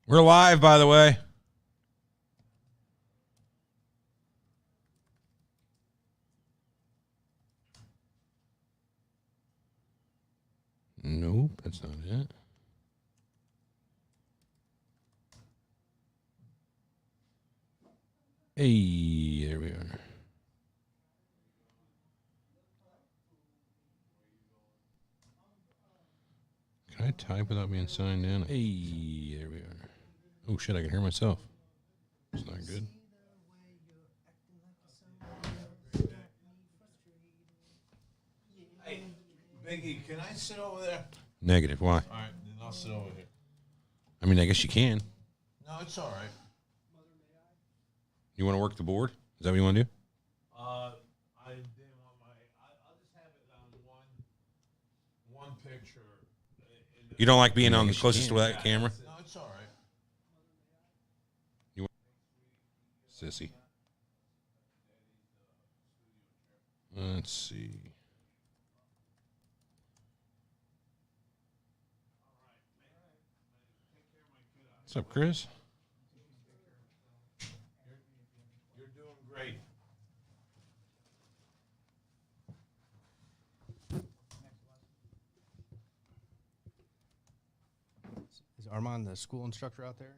We're live, by the way. Nope, that's not it. Hey, there we are. Can I type without being signed in? Hey, there we are. Oh, shit, I can hear myself. It's not good. Hey, Biggie, can I sit over there? Negative. Why? All right, then I'll sit over here. I mean, I guess you can. No, it's all right. You want to work the board? Is that what you want to do? I didn't want I'll just have it on one picture. You don't like being on the guess you closest to can. that camera? No, it's all right. Sissy. Let's see. What's up, Chris? You're doing great. Is Armand the school instructor out there?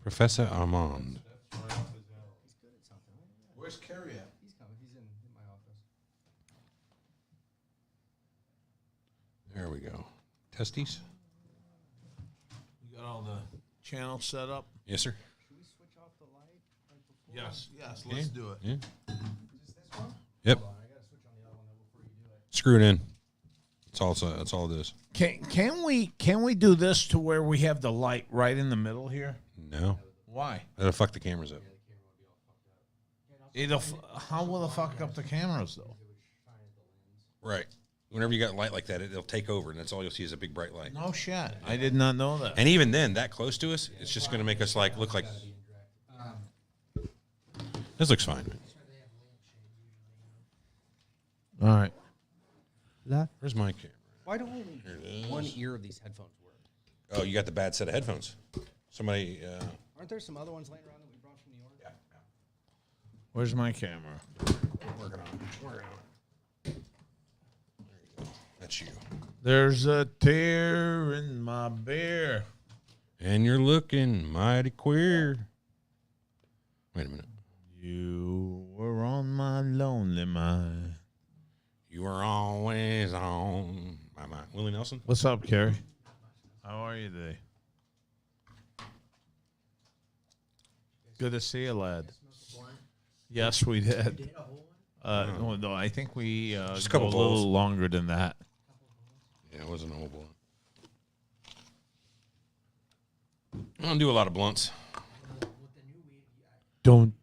Professor Armand. He's good at something. Where's Karey at? He's coming. He's in my office. There we go. Testes? You got all the channels set up? Yes, sir. Should we switch off the light right before? Yes, let's do it. Yeah. Is this one? Yep. Hold on, I gotta switch on the other one before you do it. Screw it in. That's all it is. Can we do this to where we have the light right in the middle here? No. Why? That'll fuck the cameras up. How will it fuck up the cameras though? Right. Whenever you got light like that, it'll take over, and that's all you'll see is a big bright light. No shit. I did not know that. And even then, that close to us, it's just going to make us look like. This looks fine. All right. Where's my camera? Why don't one ear of these headphones work? Oh, you got the bad set of headphones. Somebody. Aren't there some other ones laying around that we brought from New York? Yeah. Where's my camera? Working on it. There you go. That's you. There's a tear in my beer. And you're looking mighty queer. Wait a minute. You were on my lonely mind. You are always on my mind. Willie Nelson? What's up, Karey? How are you today? Good to see you, lad. Yes, we did. No, I think we Just a go couple a little bowls. longer than that. Yeah, it wasn't a whole blunt. I don't do a lot of blunts. Don't.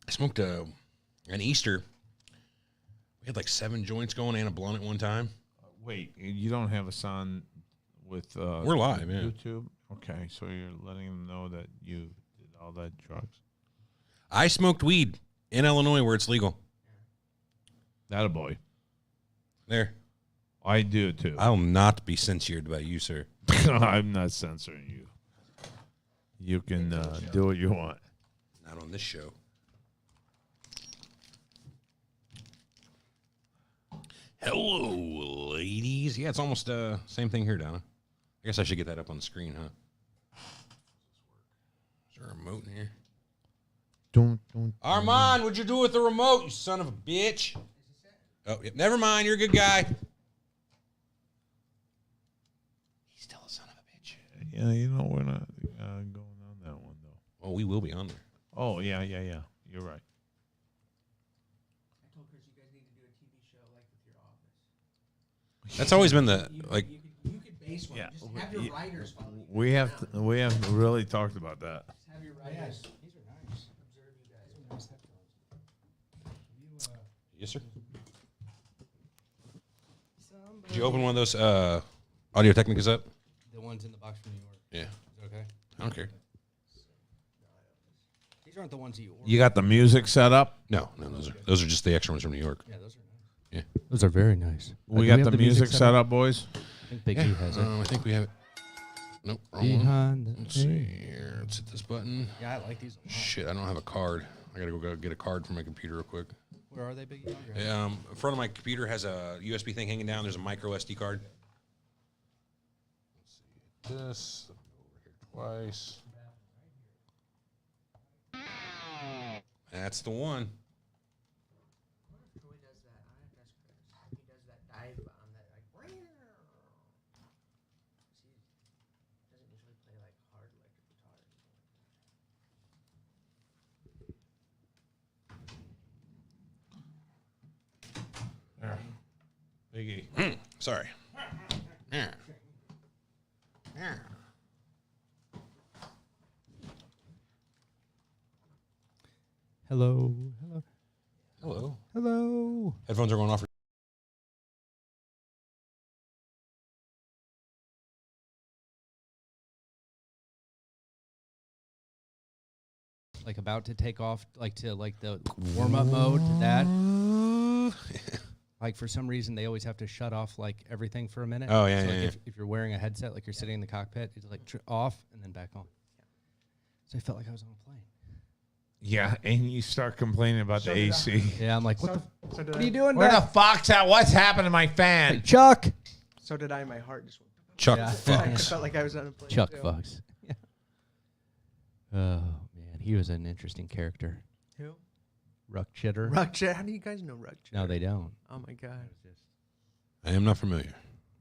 I smoked an Easter. We had like 7 joints going and a blunt at one time. Wait, you don't have us on with We're live, yeah. YouTube? Okay, so you're letting them know that you did all that drugs. I smoked weed in Illinois where it's legal. That a boy. There. I do too. I'll not be censured by you, sir. I'm not censoring you. You can do what you want. Not on this show. Hello, ladies. Yeah, it's almost same thing here, Donna. I guess I should get that up on the screen, huh? Is there a remote in here? Don't. Armand, what'd you do with the remote, you son of a bitch? Oh, yep. Never mind. You're a good guy. He's still a son of a bitch. Yeah, you know we're not going on that one though. Well, we will be on there. Oh yeah. You're right. I told Chris you guys need to do a TV show like with your office. That's always been the like. You could base one. Yeah, Just have your writers follow you. We have really talked about that. Just have your writers. These are nice. Observe you guys. These are nice headphones. Yes, sir. Did you open one of those Audio Technicas up? The ones in the box from New York. Yeah. Is it okay? I don't care. These aren't the ones you ordered. You got the music set up? No, those are just the extra ones from New York. Yeah, those are nice. Yeah. Those are very nice. We Do got have the music set up, boys. I think Big E has it. I think we have it. Nope, wrong one. Behind the Let's see here. Let's hit this button. Yeah, I like these. Shit, I don't have a card. I gotta go get a card from my computer real quick. Where are they, Big E? In front of my computer has a USB thing hanging down. There's a micro SD card. Let's see this. Over here twice. That's the one. Troy does that. I have to ask Chris. He does that dive on that, like. He doesn't usually play like hard electric guitar. Biggie. Sorry. Yeah. Yeah. Hello. Hello. Hello. Hello. Headphones are going off. Like about to take off, like to like the warm up mode to that. Like for some reason they always have to shut off like everything for a minute. Oh, yeah, so yeah, like yeah. If you're wearing a headset, like you're sitting in the cockpit, it's like off and then back on. So I felt like I was on a plane. Yeah, and you start complaining about the AC. Yeah, I'm like, what So are you doing? Where the back? fuck's at? What's happened to my Hey, fan? Chuck. So did I. My heart just went. Chuck Yeah. I fucks. felt like I was on a plane. Chuck too. fucks. Yeah. Oh man, he was an interesting character. Who? Ruck Chitter. Ruckchit. How do you guys know Ruckchit? No, they don't. Oh my god. I am not familiar.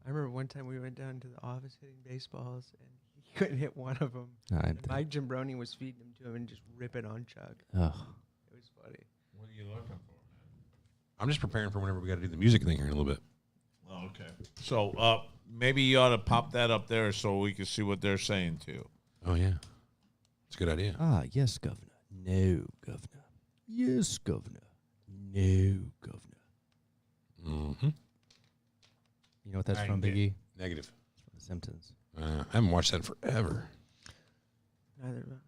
I remember one time we went down to the office hitting baseballs and he couldn't hit one of them. I And Mike Jimbroni was feeding them to him and just ripping on Chuck. oh. It was funny. What are you looking for? I'm just preparing for whenever we got to do the music thing here in a little bit. Oh, okay. So maybe you ought to pop that up there so we can see what they're saying too. Oh, yeah. It's a good idea. Ah, yes, Governor. No, Governor. Yes, Governor. No, Governor. Mm-hmm. You know what that's I from, get- Big E? Negative. The Simpsons. I haven't watched that in forever. Neither of them.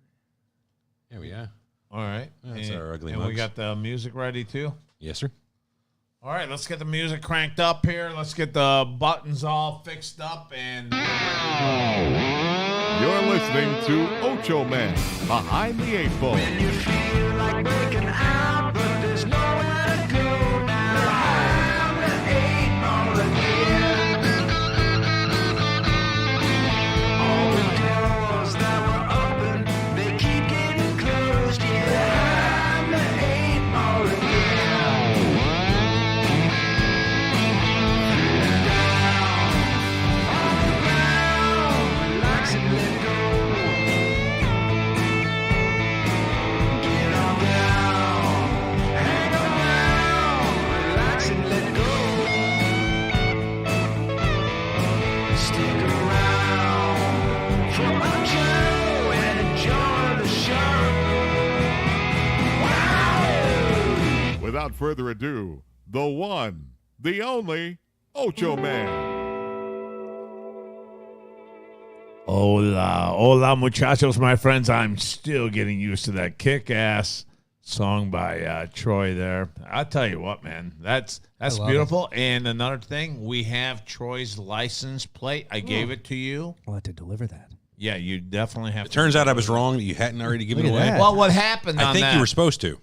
Yeah, we are. All right. That's our ugly And we mugs. got the music ready too. Yes, sir. All right, let's get the music cranked up here. Let's get the buttons all fixed up and You're listening to Ochoman Behind the Eight Ball. Without further ado, the one, the only Ochoman. Hola, muchachos, my friends. I'm still getting used to that kick-ass song by Troy there. I'll tell you what, man. That's love beautiful. And another thing, we have Troy's license plate. I gave it to you. I'll have to deliver that. Yeah, you definitely have It turns out I was wrong that you hadn't already given it Look at away. that. Well, what happened on I think that? you were supposed to.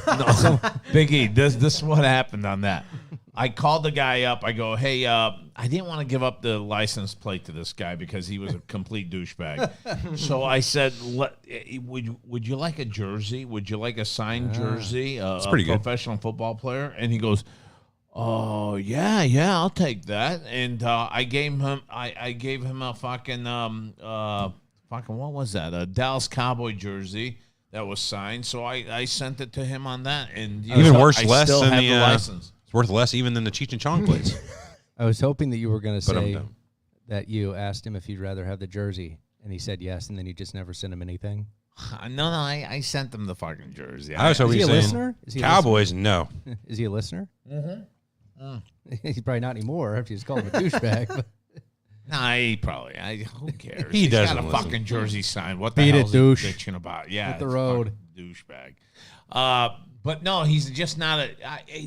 No, Big E, this is what happened on that. I called the guy up. I go, hey, I didn't want to give up the license plate to this guy because he was a complete douchebag. So I said, would you like a jersey? Would you like a signed jersey? A pretty good. professional football player? And he goes, oh, yeah, I'll take that. And I gave him a fucking what was that? A Dallas Cowboy jersey that was signed. So I sent it to him on that. And you Even know, worse, I less still than have the license. It's worth less even than the Cheech and Chong plates. I was hoping that you were going to But I'm say dumb. that you asked him if he'd rather have the jersey, and he said yes, and then you just never sent him anything. No, I sent him the fucking jersey. I was hoping Is he you a were saying listener? Is he a Cowboys, no. Is he a listener? Mm-hmm. He's probably not anymore after you just called him a douchebag. But Nah, he probably. Who cares? He He's doesn't got a listen. fucking jersey signed. What the Beat hell it, is douche. he bitching about? Yeah, Hit the it's a road. fucking douchebag. But no, he's just not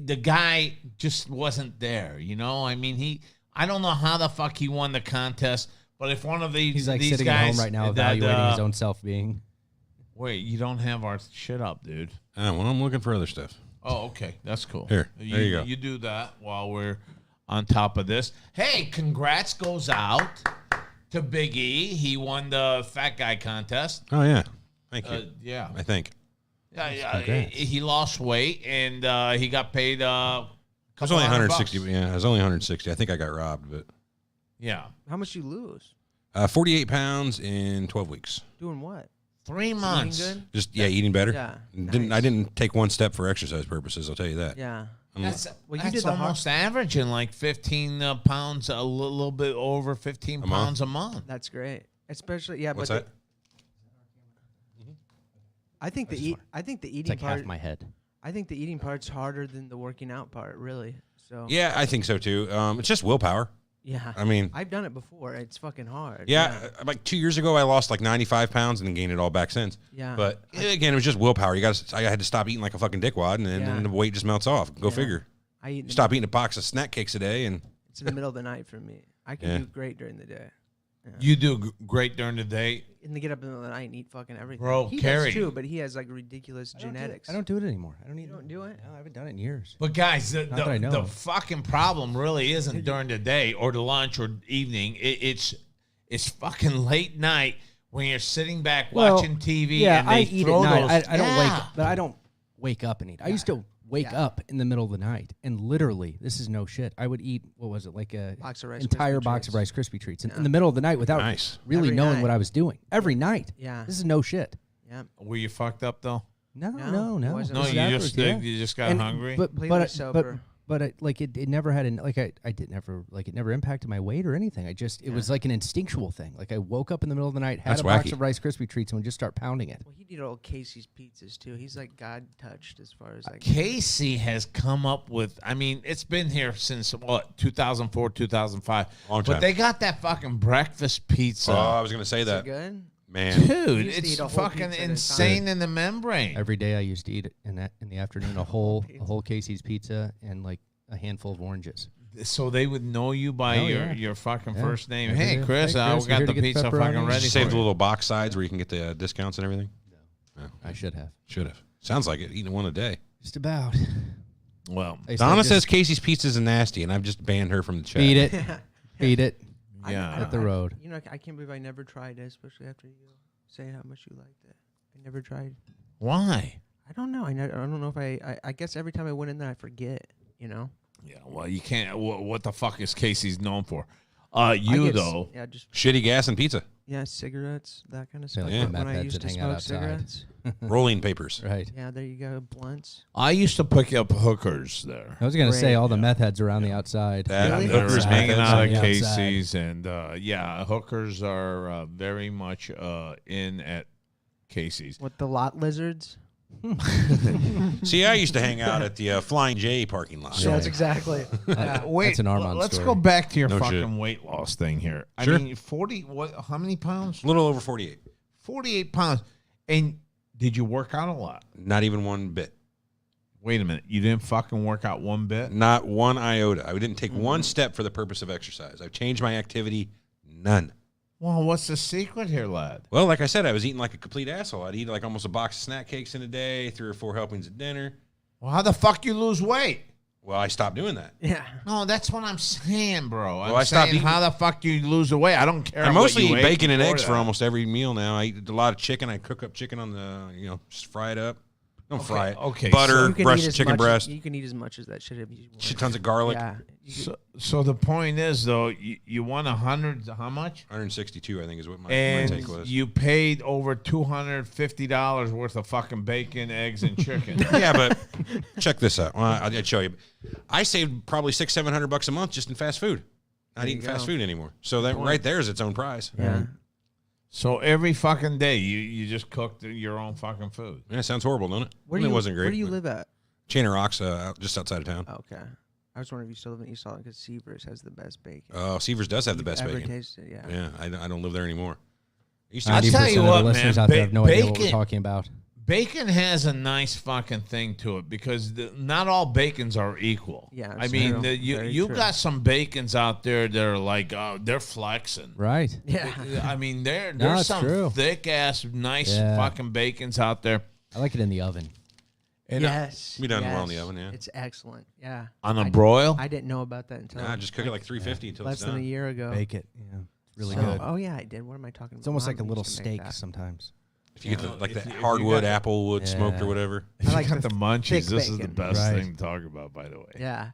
the guy just wasn't there, you know? I mean, I don't know how the fuck he won the contest, but if one of He's like these sitting guys at home right now evaluating his own self-being. Wait, you don't have our shit up, dude. Well, I'm looking for other stuff. Oh, okay. That's cool. Here, there you go. You do that while we're on top of this. Hey, congrats goes out to Big E. He won the fat guy contest. Oh, yeah. Thank you. Yeah. I think. He lost weight, and he got paid It was only 160. Yeah, it was only 160. I think I got robbed, but yeah. How much you lose? 48 pounds in 12 weeks. Doing what? 3 months. Eating good? Just eating better. Yeah. I didn't take one step for exercise purposes. I'll tell you that. Yeah. That's, Well, you that's did the almost averaging like 15 pounds, a little bit over 15 pounds a month. That's great. Especially What's but that? I think the eating It's like part. half my head. I think the eating part's harder than the working out part, really. So Yeah, I think so too. It's just willpower. yeah. I mean, I've done it before. It's fucking hard. yeah, like 2 years ago, I lost like 95 pounds and then gained it all back since. Yeah. But again, it was just willpower. I had to stop eating like a fucking dickwad, and then the weight just melts off. Go figure. I eat. Stop eating a box of snack cakes a day, and It's in the middle of the night for me. I can do great during the day. You do great during the day. And they get up in the middle of the night and eat fucking everything. Bro, he Karey. does too, but he has like ridiculous genetics. I don't do it anymore. I don't You even don't do it? No, I haven't done it in years. But guys, that I know the of. fucking problem really isn't during the day or the lunch or evening. It's fucking late night when you're sitting back watching TV. Yeah, and they I eat throw at night. those, I don't wake up, but I don't wake up and eat. I used to wake up in the middle of the night and literally, this is no shit. I would eat like a Box of Rice entire Krispie box of treats. Rice Krispie treats in the middle of the night without Nice. really Every knowing night. what I was doing every night. Yeah. This is no shit. Yeah. Were you fucked up though? No, No, no, it no. wasn't. No, This is you just got hungry. But Completely but sober. but it never had it never impacted my weight or anything. It was like an instinctual thing. Like I woke up in the middle of the night, had That's a box wacky. of Rice Krispie treats, and would just start pounding it. Well, he'd eat all Casey's pizzas too. He's like God touched as far as like. Casey has come up with, I mean, it's been here since, 2004, 2005. Long time. But they got that fucking breakfast pizza. Oh, I was going to say Is it that. good? Man. Dude, used to it's eat a whole fucking pizza at a insane in the membrane. Every day I used to eat it in the afternoon a whole Casey's pizza and like a handful of oranges. So they would know you by Oh, yeah. your fucking Yeah. first name. Every Hey, day. Chris, Hey, we Chris, got here the to get pizza pepperoni. fucking Did ready Did you for save the you. little box sides where you can get the discounts and everything? I should have. Should have. Sounds like it. Eating one a day. Just about. Well, I used to Donna just says Casey's Pizza's nasty, and I've just banned her from the chat. feed it, feed it. yeah. Hit the road. You know, I can't believe I never tried it, especially after you say how much you liked it. I never tried. Why? I don't know. I don't know if I guess every time I went in there, I forget. You know. Yeah, well, you can't. What the fuck is Casey's known for? I You, get though. Yeah, just Shitty gas and pizza. cigarettes, that kind of They're stuff. like Yeah. the meth When I heads used that to hang out smoke outside. cigarettes. Rolling papers. Right. Yeah, there you go. Blunts. I used to pick up hookers there. I was gonna say Great. all the meth heads around the outside. That- Really? They were hookers, hanging meth heads. out on at the outside. Casey's, and yeah, hookers are very much in at Casey's. What, the lot lizards? See, I used to hang out at the Flying J parking lot. So that's exactly. Wait, That's an Armand let's story. go back to your No fucking shit. weight loss thing here. Sure. I mean, 40. What? How many pounds? A little over 48. 48 pounds. And did you work out a lot? Not even one bit. Wait a minute. You didn't fucking work out one bit? Not one iota. I didn't take one step for the purpose of exercise. I've changed my activity. None. Well, what's the secret here, lad? Well, like I said, I was eating like a complete asshole. I'd eat like almost a box of snack cakes in a day, 3 or 4 helpings at dinner. Well, how the fuck you lose weight? Well, I stopped doing that. Yeah. No, that's what I'm saying, bro. Well, I'm I stopped saying eating- how the fuck you lose the weight. I don't care. I what mostly you eat ate bacon and before eggs for that. almost every meal now. I eat a lot of chicken. I cook up chicken on the, just fry it up. Don't fry it. okay, Butter, You can breast, eat as chicken much breast, You can eat as much as that shit if you want. shit tons of garlic. Yeah. So the point is, though, you won 100. How much? 162, I think, is what my And take was. you paid over $250 worth of fucking bacon, eggs, and chicken. Yeah, but check this out. Well, I'd show you. I saved probably $600-700 a month just in fast food. Not eating fast food anymore. So that right there is its own prize. Yeah. So every fucking day, you just cooked your own fucking food. Yeah, sounds horrible, doesn't it? Where It do you, wasn't great. Where do you but- live at? Chain of Rocks, just outside of town. Oh, okay. I was wondering if you still live in East Salt because Seavers has the best bacon. Oh, Seavers does have the best Ever bacon. tasted it? Yeah. Yeah, I don't live there anymore. I used to I'll go- tell you 90% of what, the listeners man, out there have no idea what we're bacon- talking about. Bacon has a nice fucking thing to it because not all bacons are equal. Yeah, I it's mean, true. you Very you true. got some bacons out there that are like, they're flexing. Right. Yeah. I mean, there's it's some true. thick ass, nice Yeah. fucking bacons out there. I like it in the oven. And Yes. We done well in the yes. oven, yeah. It's excellent. Yeah. on a I- broil, I didn't know about that until Nah, just cook it like 350 until less it's than a done. year ago. Bake it. Yeah. It's really So- good. Oh yeah, I did. What am I talking about? It's almost Mom like a little used to make steak that. sometimes. If you get the, like if the you got hardwood, the- apple wood smoked Yeah. or whatever. if I you like got the the munchies, thick this is the bacon. best Right. thing to talk about, by the way. Yeah.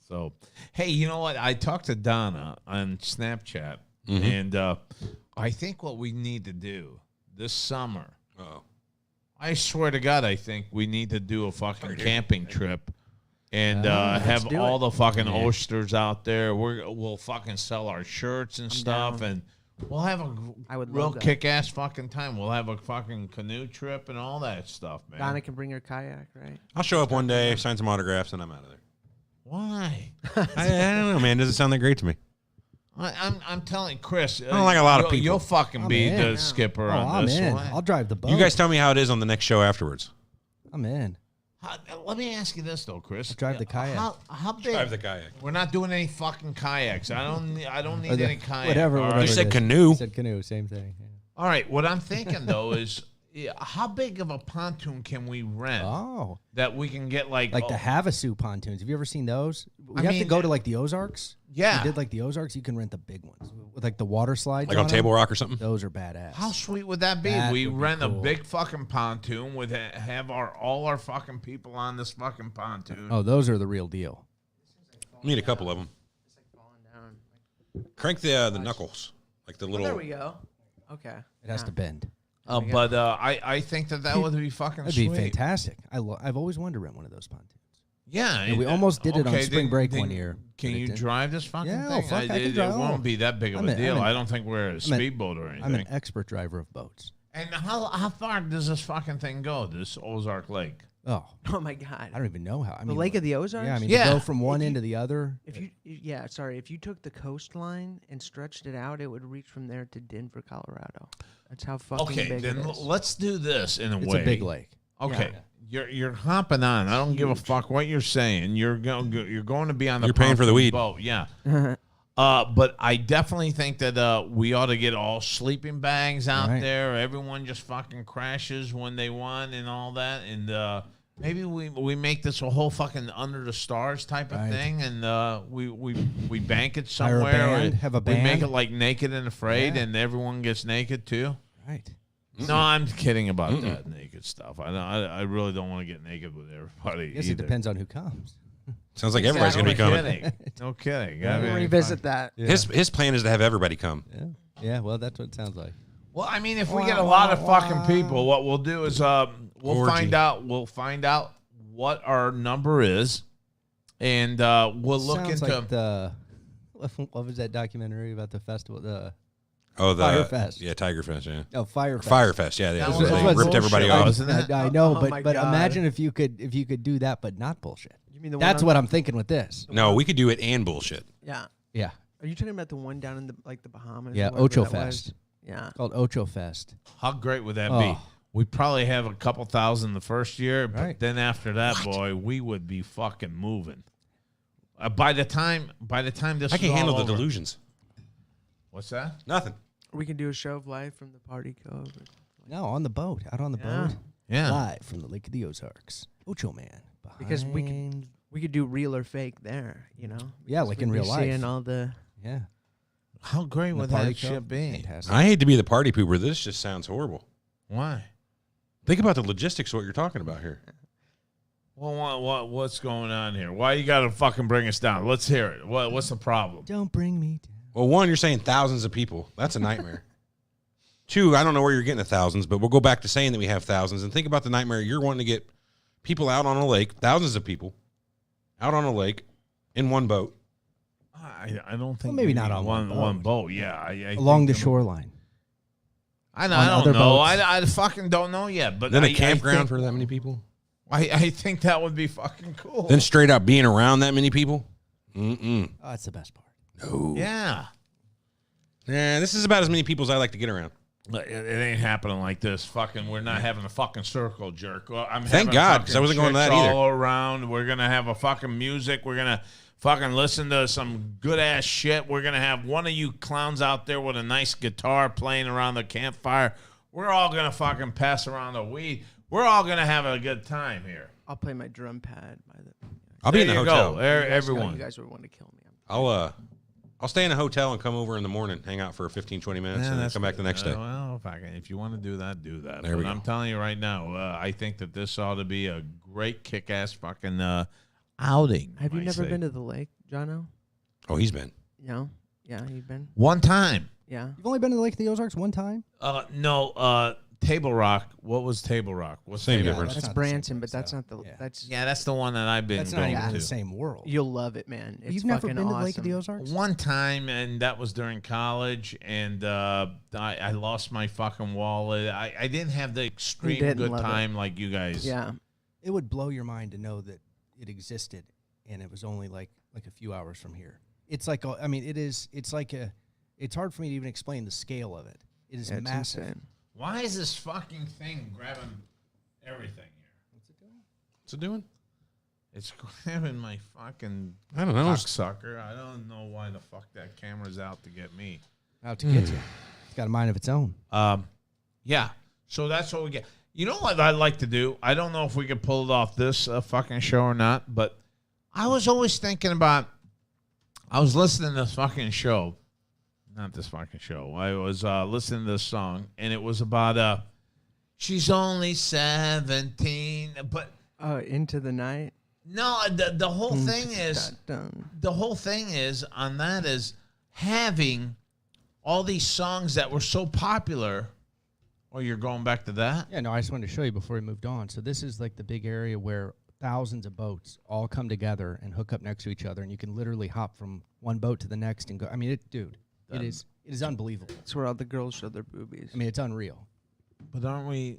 So, hey, you know what? I talked to Donna on Snapchat, and I think what we need to do this summer, Oh, I swear to God, I think we need to do a fucking camping trip and have do all it. the fucking oysters out there. We'll fucking sell our shirts and stuff, down. and we'll have a I would real love that. kick-ass fucking time. We'll have a fucking canoe trip and all that stuff, man. Donna can bring her kayak, right? I'll show up one day, sign some autographs, and I'm out of there. Why? I don't know, man. Doesn't sound that great to me. I'm telling Chris. I don't like a lot of people. You'll fucking I'm be in. the Yeah. skipper Oh, on I'm this in. one. I'll drive the boat. You guys tell me how it is on the next show afterwards. I'm in. Let me ask you this though, Chris. I'll drive the kayak. How big? Drive the kayak. We're not doing any fucking kayaks. I don't need any kayak. Whatever. all whatever right? You said it is. canoe. You said canoe. Same thing. Yeah. All right. What I'm thinking though is, how big of a pontoon can we rent Oh, that we can get like like the Havasu pontoons. Have you ever seen those? We I have to mean, go to like the Ozarks. Yeah. We did like the Ozarks. You can rent the big ones with like the water slides. Like on them. Table Rock or something? Those are badass. How sweet would that be? That We would be rent a cool. big fucking pontoon with have all our fucking people on this fucking pontoon. Oh, those are the real deal. Need a couple of them. It's like falling down. Crank the knuckles, like the Oh, little. there we go. Okay. It has to bend. But I think that would be fucking That'd sweet. be fantastic. I've always wanted to rent one of those pontoons. Yeah, Yeah, we almost did it on spring break one year, Can but it you didn't. drive this fucking Yeah, thing? fuck, I can it drive. won't be that big of I'm a an- deal. I'm an- I don't think we're a speedboat or I'm anything. an expert driver of boats. And how far does this fucking thing go? This Ozark Lake? Oh, Oh my God. I don't even know how. I The mean, Lake of the Ozarks. Yeah, I mean, Yeah. to go from one end to the other. If you took the coastline and stretched it out, it would reach from there to Denver, Colorado. That's how fucking Okay, big then it is. let's do this in a It's way. a big lake. Okay. You're hopping on. I don't give a fuck what you're saying. You're going to be on the You're paying for the pontoon weed. boat. Yeah. But I definitely think that we ought to get all sleeping bags out Right. there. Everyone just fucking crashes when they want and all that. And maybe we make this a whole fucking under the stars type of Right. thing, and we bank it Hire a somewhere. band, or have a We make band. it like Naked and Afraid, Yeah. and everyone gets naked too. Right. No, I'm kidding about that naked stuff. I really don't want to get naked with everybody. I guess either. it depends on who comes. Sounds like everybody's going to be No coming. kidding. No kidding. I We'll mean, revisit that. His plan is to have everybody come. Yeah. Yeah. Well, that's what it sounds like. Well, I mean, if we get a lot of fucking people, what we'll do is we'll Orgy. find out. We'll find out what our number is, and we'll look Sounds into. like the what was that documentary about the festival? The Oh, the Firefest. Yeah, Tiger Fest. Yeah, Fire Or Firefest. Yeah, That yeah. was They all ripped bullshit, everybody off. wasn't it? I know, Oh my but God. imagine if you could do that, but not bullshit. You mean the one That's on- what I'm thinking with this. No, we could do it and bullshit. Yeah. Yeah. Are you talking about the one down in the Bahamas? Yeah, or wherever Ocho that was? Fest. Yeah. It's called Ocho Fest. How great would that be? Oh. We probably have a couple thousand the first year, but Right. then after that, boy, we would be fucking moving. By the time this, I can is handle all the over- delusions. What's that? Nothing. We can do a show of live from the party cove. No, on the boat, out on the Yeah. boat, Yeah. live from the Lake of the Ozarks. Ochoman. Because we could do real or fake there, you know? Yeah, Because like we'd in be real life. Seeing all the Yeah. How great In the would party that shit cove. be? Fantastic. I hate to be the party pooper. This just sounds horrible. Why? Think about the logistics of what you're talking about here. Well, what's going on here? Why you got to fucking bring us down? Let's hear it. What's the problem? Don't bring me down. Well, one, you're saying thousands of people. That's a nightmare. Two, I don't know where you're getting the thousands, but we'll go back to saying that we have thousands and think about the nightmare. You're wanting to get people out on a lake, thousands of people out on a lake in one boat. I don't think maybe not on one one boat. Yeah, I Along the think shoreline. I know. on I don't other know. boats. I fucking don't know yet. But Then I a campground think, for that many people. I think that would be fucking cool. Then straight up being around that many people. Mm-mm. Oh, that's the best part. No. yeah. Nah, this is about as many people as I like to get around. It ain't happening like this. Fucking, we're not having a fucking circle jerk. Well, I'm Thank having God, 'cause fucking I wasn't going to chicks that either. all around. We're gonna have a fucking music. We're gonna fucking listen to some good ass shit. We're gonna have one of you clowns out there with a nice guitar playing around the campfire. We're all gonna fucking pass around the weed. We're all gonna have a good time here. I'll play my drum pad by the. I'll be in the There you hotel. go. You guys know Everyone. You guys would want to kill me. I'll stay in a hotel and come over in the morning, hang out for 15, 20 minutes, and then come back the next day. Well, if you want to do that, do that. There we But I'm go. telling you right now, I think that this ought to be a great kick-ass fucking outing. Have you I never say. been to the lake, Jono? Oh, he's been. No. Yeah, you've been. One time. Yeah. You've only been to the Lake of the Ozarks one time? No, Table Rock. What was Table Rock? What's Same Table difference. That's not the same Branson, but place, that's though. not the. Yeah. That's. Yeah, that's the one that I've been That's not going even in to. the same world. You'll love it, man. It's You've never fucking been to the awesome. Lake of the Ozarks? One time, and that was during college, and I lost my fucking wallet. I didn't have the extreme didn't good love it. time like you guys. Yeah. It would blow your mind to know that it existed, and it was only like a few hours from here. It's like I mean, it is. It's like a. It's hard for me to even explain the scale of it. It is It's massive. insane. Why is this fucking thing grabbing everything here? What's it doing? It's grabbing my fucking I don't know. cocksucker. I don't know why the fuck that camera's out to get me. Out to get you. It's got a mind of its own. Yeah. So that's what we get. You know what I'd like to do? I don't know if we could pull it off this fucking show or not, but I was always thinking about. I was listening to this fucking show. Not this fucking show. I was listening to this song, and it was about she's only 17, but Into the night. no, the whole thing is Dun. the whole thing is on that is having all these songs that were so popular. Oh, you're going back to that? Yeah, no, I just wanted to show you before we moved on. So this is like the big area where thousands of boats all come together and hook up next to each other, and you can literally hop from one boat to the next and go. I mean, it is unbelievable. It's where all the girls show their boobies. I mean, it's unreal. But aren't we?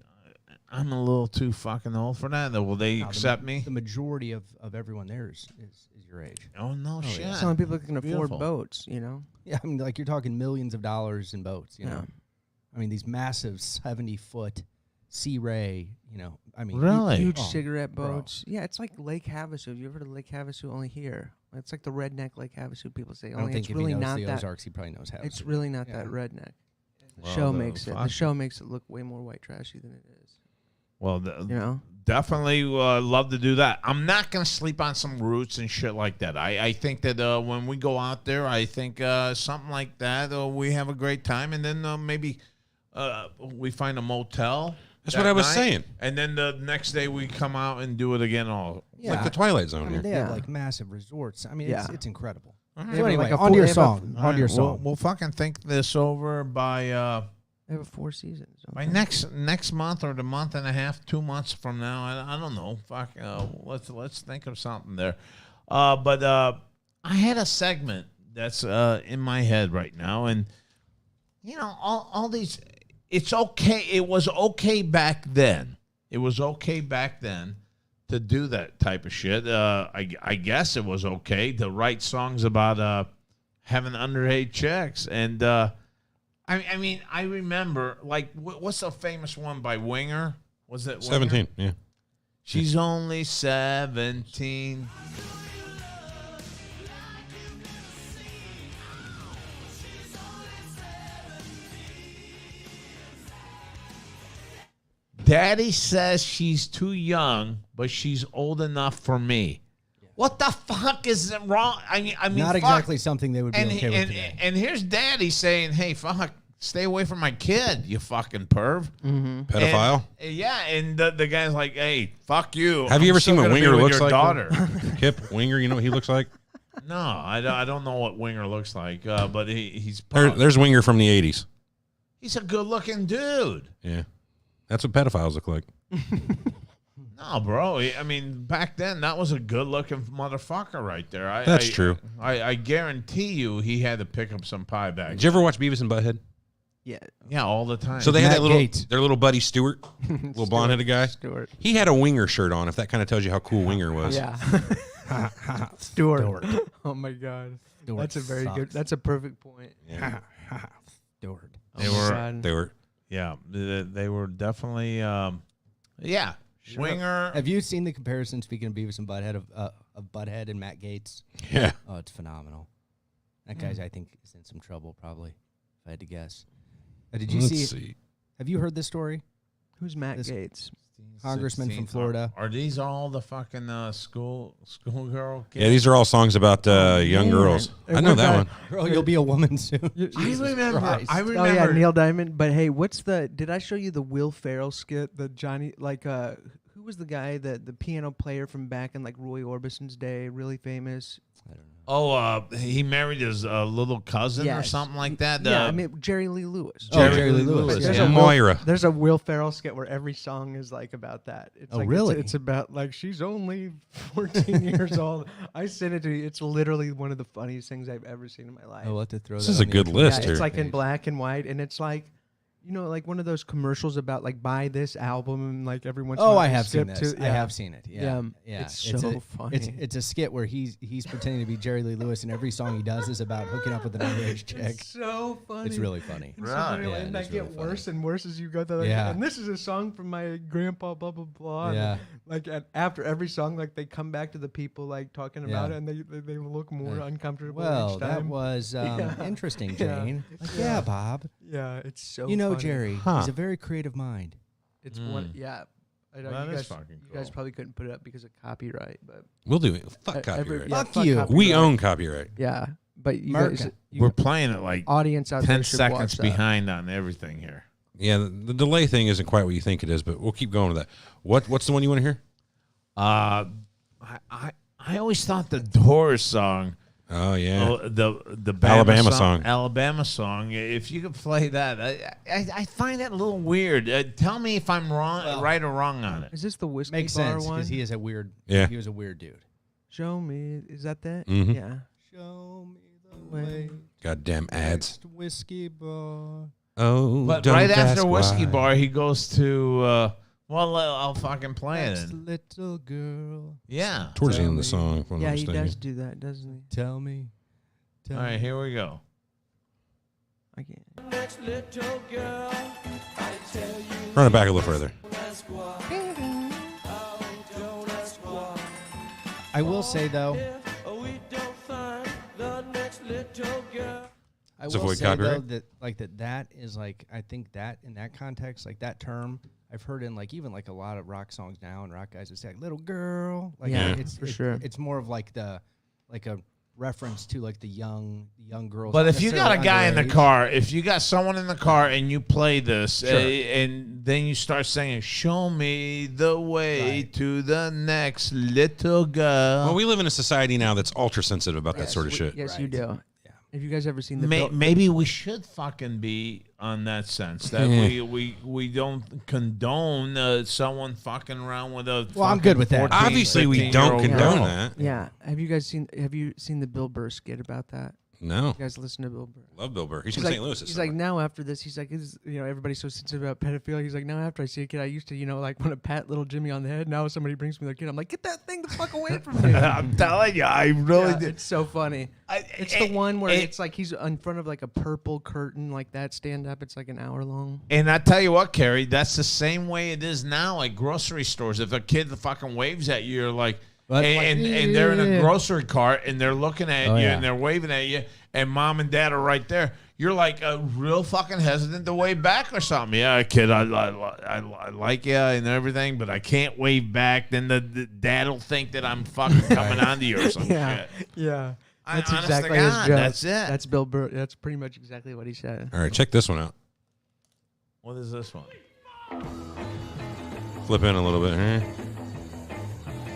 I'm a little too fucking old for that. Will they No, accept me? The majority of everyone there is your age. Oh no, shit. Some people can afford Beautiful. boats, you know. Yeah, I mean, like you're talking millions of dollars in boats. You Yeah. know, I mean, these massive 70-foot Sea Ray. You know, I mean, Really? Huge Oh, cigarette bro. boats. Yeah, it's like Lake Havasu. Have you ever heard of Lake Havasu? Only here. It's like the redneck Lake Havasu. People say. I don't Only think it's if really he knows not the that. Ozarks, he probably knows how. It's really not Yeah. that redneck. The Well, show the makes it. fuck- The show makes it look way more white trashy than it is. Well, You know. definitely love to do that. I'm not gonna sleep on some roots and shit like that. I think that when we go out there, I think something like that. We have a great time, and then maybe we find a motel. That's that what I was night, saying. And then the next day we come out and do it again. All It's like the Twilight Zone I mean, here. they have Yeah. like massive resorts. I mean, Yeah. it's incredible. right. They So have anyway, like a on to full- your they have a- song. On to your We'll, song. we'll fucking think this over by They have 4 seasons. don't by they? next month or the month and a half, 2 months from now. I don't know. Fuck. Let's think of something there. But I had a segment that's in my head right now, and you know all these. It's okay. It was okay back then. It was okay back then to do that type of shit. I guess it was okay to write songs about having underage chicks. And I mean, I remember, like, what's the famous one by Winger? Was it Winger? 17, yeah. She's only 17. Daddy says she's too young, but she's old enough for me. What the fuck is wrong? I mean, Not fuck. exactly something they would be And, okay with and, today. and here's Daddy saying, "Hey, fuck, stay away from my kid, you fucking perv." Pedophile. And, yeah, and the guy's like, "Hey, fuck you." Have you I'm ever still seen what gonna be Winger with looks your like? daughter. Kip Winger, you know what he looks like? No, I don't know what Winger looks like, but he's There's Winger from the 80s. he's a good-looking dude. Yeah. That's what pedophiles look like. No, bro. I mean, back then, that was a good-looking motherfucker right there. That's true. I guarantee you he had to pick up some pie back. Did you ever watch Beavis and Butthead? Yeah. Yeah, all the time. So they had Matt that Gates. their little buddy Stuart, little blonde-headed guy. Stuart. He had a Winger shirt on, if that kind of tells you how cool Winger was. Yeah. Stuart. Oh my God. Stuart That's a very sucks. good. That's a perfect point. Yeah. Stuart. They Oh my were God. They were Yeah, they were definitely, yeah. Winger. Have you seen the comparison, speaking of Beavis and Butthead, of Butthead and Matt Gaetz? Yeah. Oh, it's phenomenal. That guy's, I think, is in some trouble, probably, if I had to guess. Did you see? Have you heard this story? Who's Matt Gaetz? Congressman from Florida. Are these all the fucking schoolgirl kids? Yeah, these are all songs about young girls. I know that one. Girl, you'll be a woman soon. I remember. Oh yeah, Neil Diamond. But hey, did I show you the Will Ferrell skit? The Johnny, who was the guy, the piano player from back in like Roy Orbison's day, really famous? I don't know. Oh, he married his little cousin or something like that. Yeah, I mean Jerry Lee Lewis. Jerry Lee Lewis. There's Yeah. Moira. There's a Will Ferrell skit where every song is like about that. It's like, really? It's about like she's only 14 years old. I sent it to you. It's literally one of the funniest things I've ever seen in my life. I'll have to throw This that is on a the good intro list Yeah, here. it's like in black and white, and it's like, you know, like one of those commercials about like buy this album and like every once in a while I you have seen skip this. to- I have seen it. Yeah, It's so funny. It's a skit where he's pretending to be Jerry Lee Lewis, and every song he does is about hooking up with an underage chick. It's so funny. It's really funny. And, so Right. many- Yeah, and it they is get really funny. worse and worse as you go through. Yeah. And this is a song from my grandpa, blah blah blah. And, Yeah. like after every song, like they come back to the people like talking about Yeah. it, and they look more uncomfortable. Well, each that time. was Yeah. interesting, Yeah. Jane. Yeah, Bob. Yeah, it's so. You know, funny. Jerry. Huh. He's a very creative mind. It's one. Yeah. I know That you is guys, fucking you guys cool. probably couldn't put it up because of copyright, but We'll do it. Fuck every- copyright. yeah, Fuck you. copyright. We own copyright. Yeah, but you America. guys, We're playing it like audience out 10 there should seconds watch that. behind on everything here. Yeah, the delay thing isn't quite what you think it is, but we'll keep going with that. What's the one you want to hear? I always thought the Doors song, Oh yeah, the Bama Alabama song. Alabama song. If you could play that, I find that a little weird. Tell me if I'm wrong, right or wrong on it. Is this the whiskey Makes bar sense one? because he is a weird. Yeah. He was a weird dude. Show me. Is that that? Mhm. Yeah. Show me the way. Goddamn ads. Whiskey bar. Oh, But don't right after ask Whiskey why. Bar, he goes to. Well, I'll fucking play it. Next little girl. Yeah. Towards the end of the Tell song, if I'm Yeah, not he mistaken. does do that, doesn't he? Tell me. Tell All right, me. here we go. I can't. Run it back a little further. I will say though. I Let's will avoid say though copyright. that is like, I think that in that context, like that term I've heard in like even like a lot of rock songs now, and rock guys would say like, little girl. Like Yeah, it's for sure. It's more of like a reference to like the young girls. But not if you got a necessarily guy in the underage. car, if you got someone in the car and you play this, and then you start singing, "Show me the way Right. to the next little girl." Well, we live in a society now that's ultra sensitive about that sort of shit. Yes, Right. you do. Yeah. Have you guys ever seen the Maybe we should fucking be on that sense that we don't condone someone fucking around with a. Well, I'm good with that. 14, Obviously, we don't 15-year-old condone girl. that. Yeah. Have you seen the Bill Burr skit about that? No, You guys listen to Bill Burr? love Bill Burr. He's from He's like, St. Louis. he's like, now after this, he's like, everybody's so sensitive about pedophilia. He's like, now after I see a kid, I used to, like, want to pat little Jimmy on the head. Now somebody brings me their kid, I'm like, get that thing the fuck away from me. I'm telling you, I really Yeah, did. it's so funny. It's the one where it's like he's in front of like a purple curtain like that, stand up. It's like an hour long. And I tell you what, Carrie, that's the same way it is now at grocery stores. If a kid fucking waves at you, you're like, But- and they're in a Yeah. grocery cart and they're looking at Oh, you yeah. and they're waving at you, and mom and dad are right there. You're like real fucking hesitant to wave back or something. Yeah, kid, I like you and everything, but I can't wave back. Then the dad will think that I'm fucking coming onto you or some Yeah, shit. yeah. I- That's honest to exactly his God, joke. that's it. That's Bill Burr. That's pretty much exactly what he said. All right, check this one out. What is this one? Flip in a little bit here.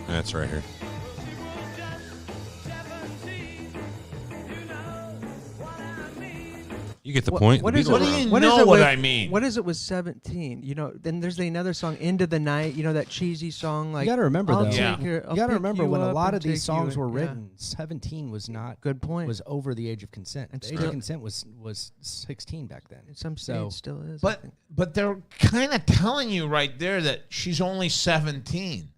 That's right here. You get the point. What The is Beatles What it? do were you on. What is know it what with- I mean? What is it with 17? Then there's another song, "Into the Night." That cheesy song. Like You got to remember I'll though. take Yeah. your- I'll You got to pick remember you when a up lot and of these take you songs in- were yeah. written, 17 was not Good point. was over the age of consent. And The age still- of consent was 16 back then. In some So- states still is. I But think. they're kind of telling you right there that she's only 17.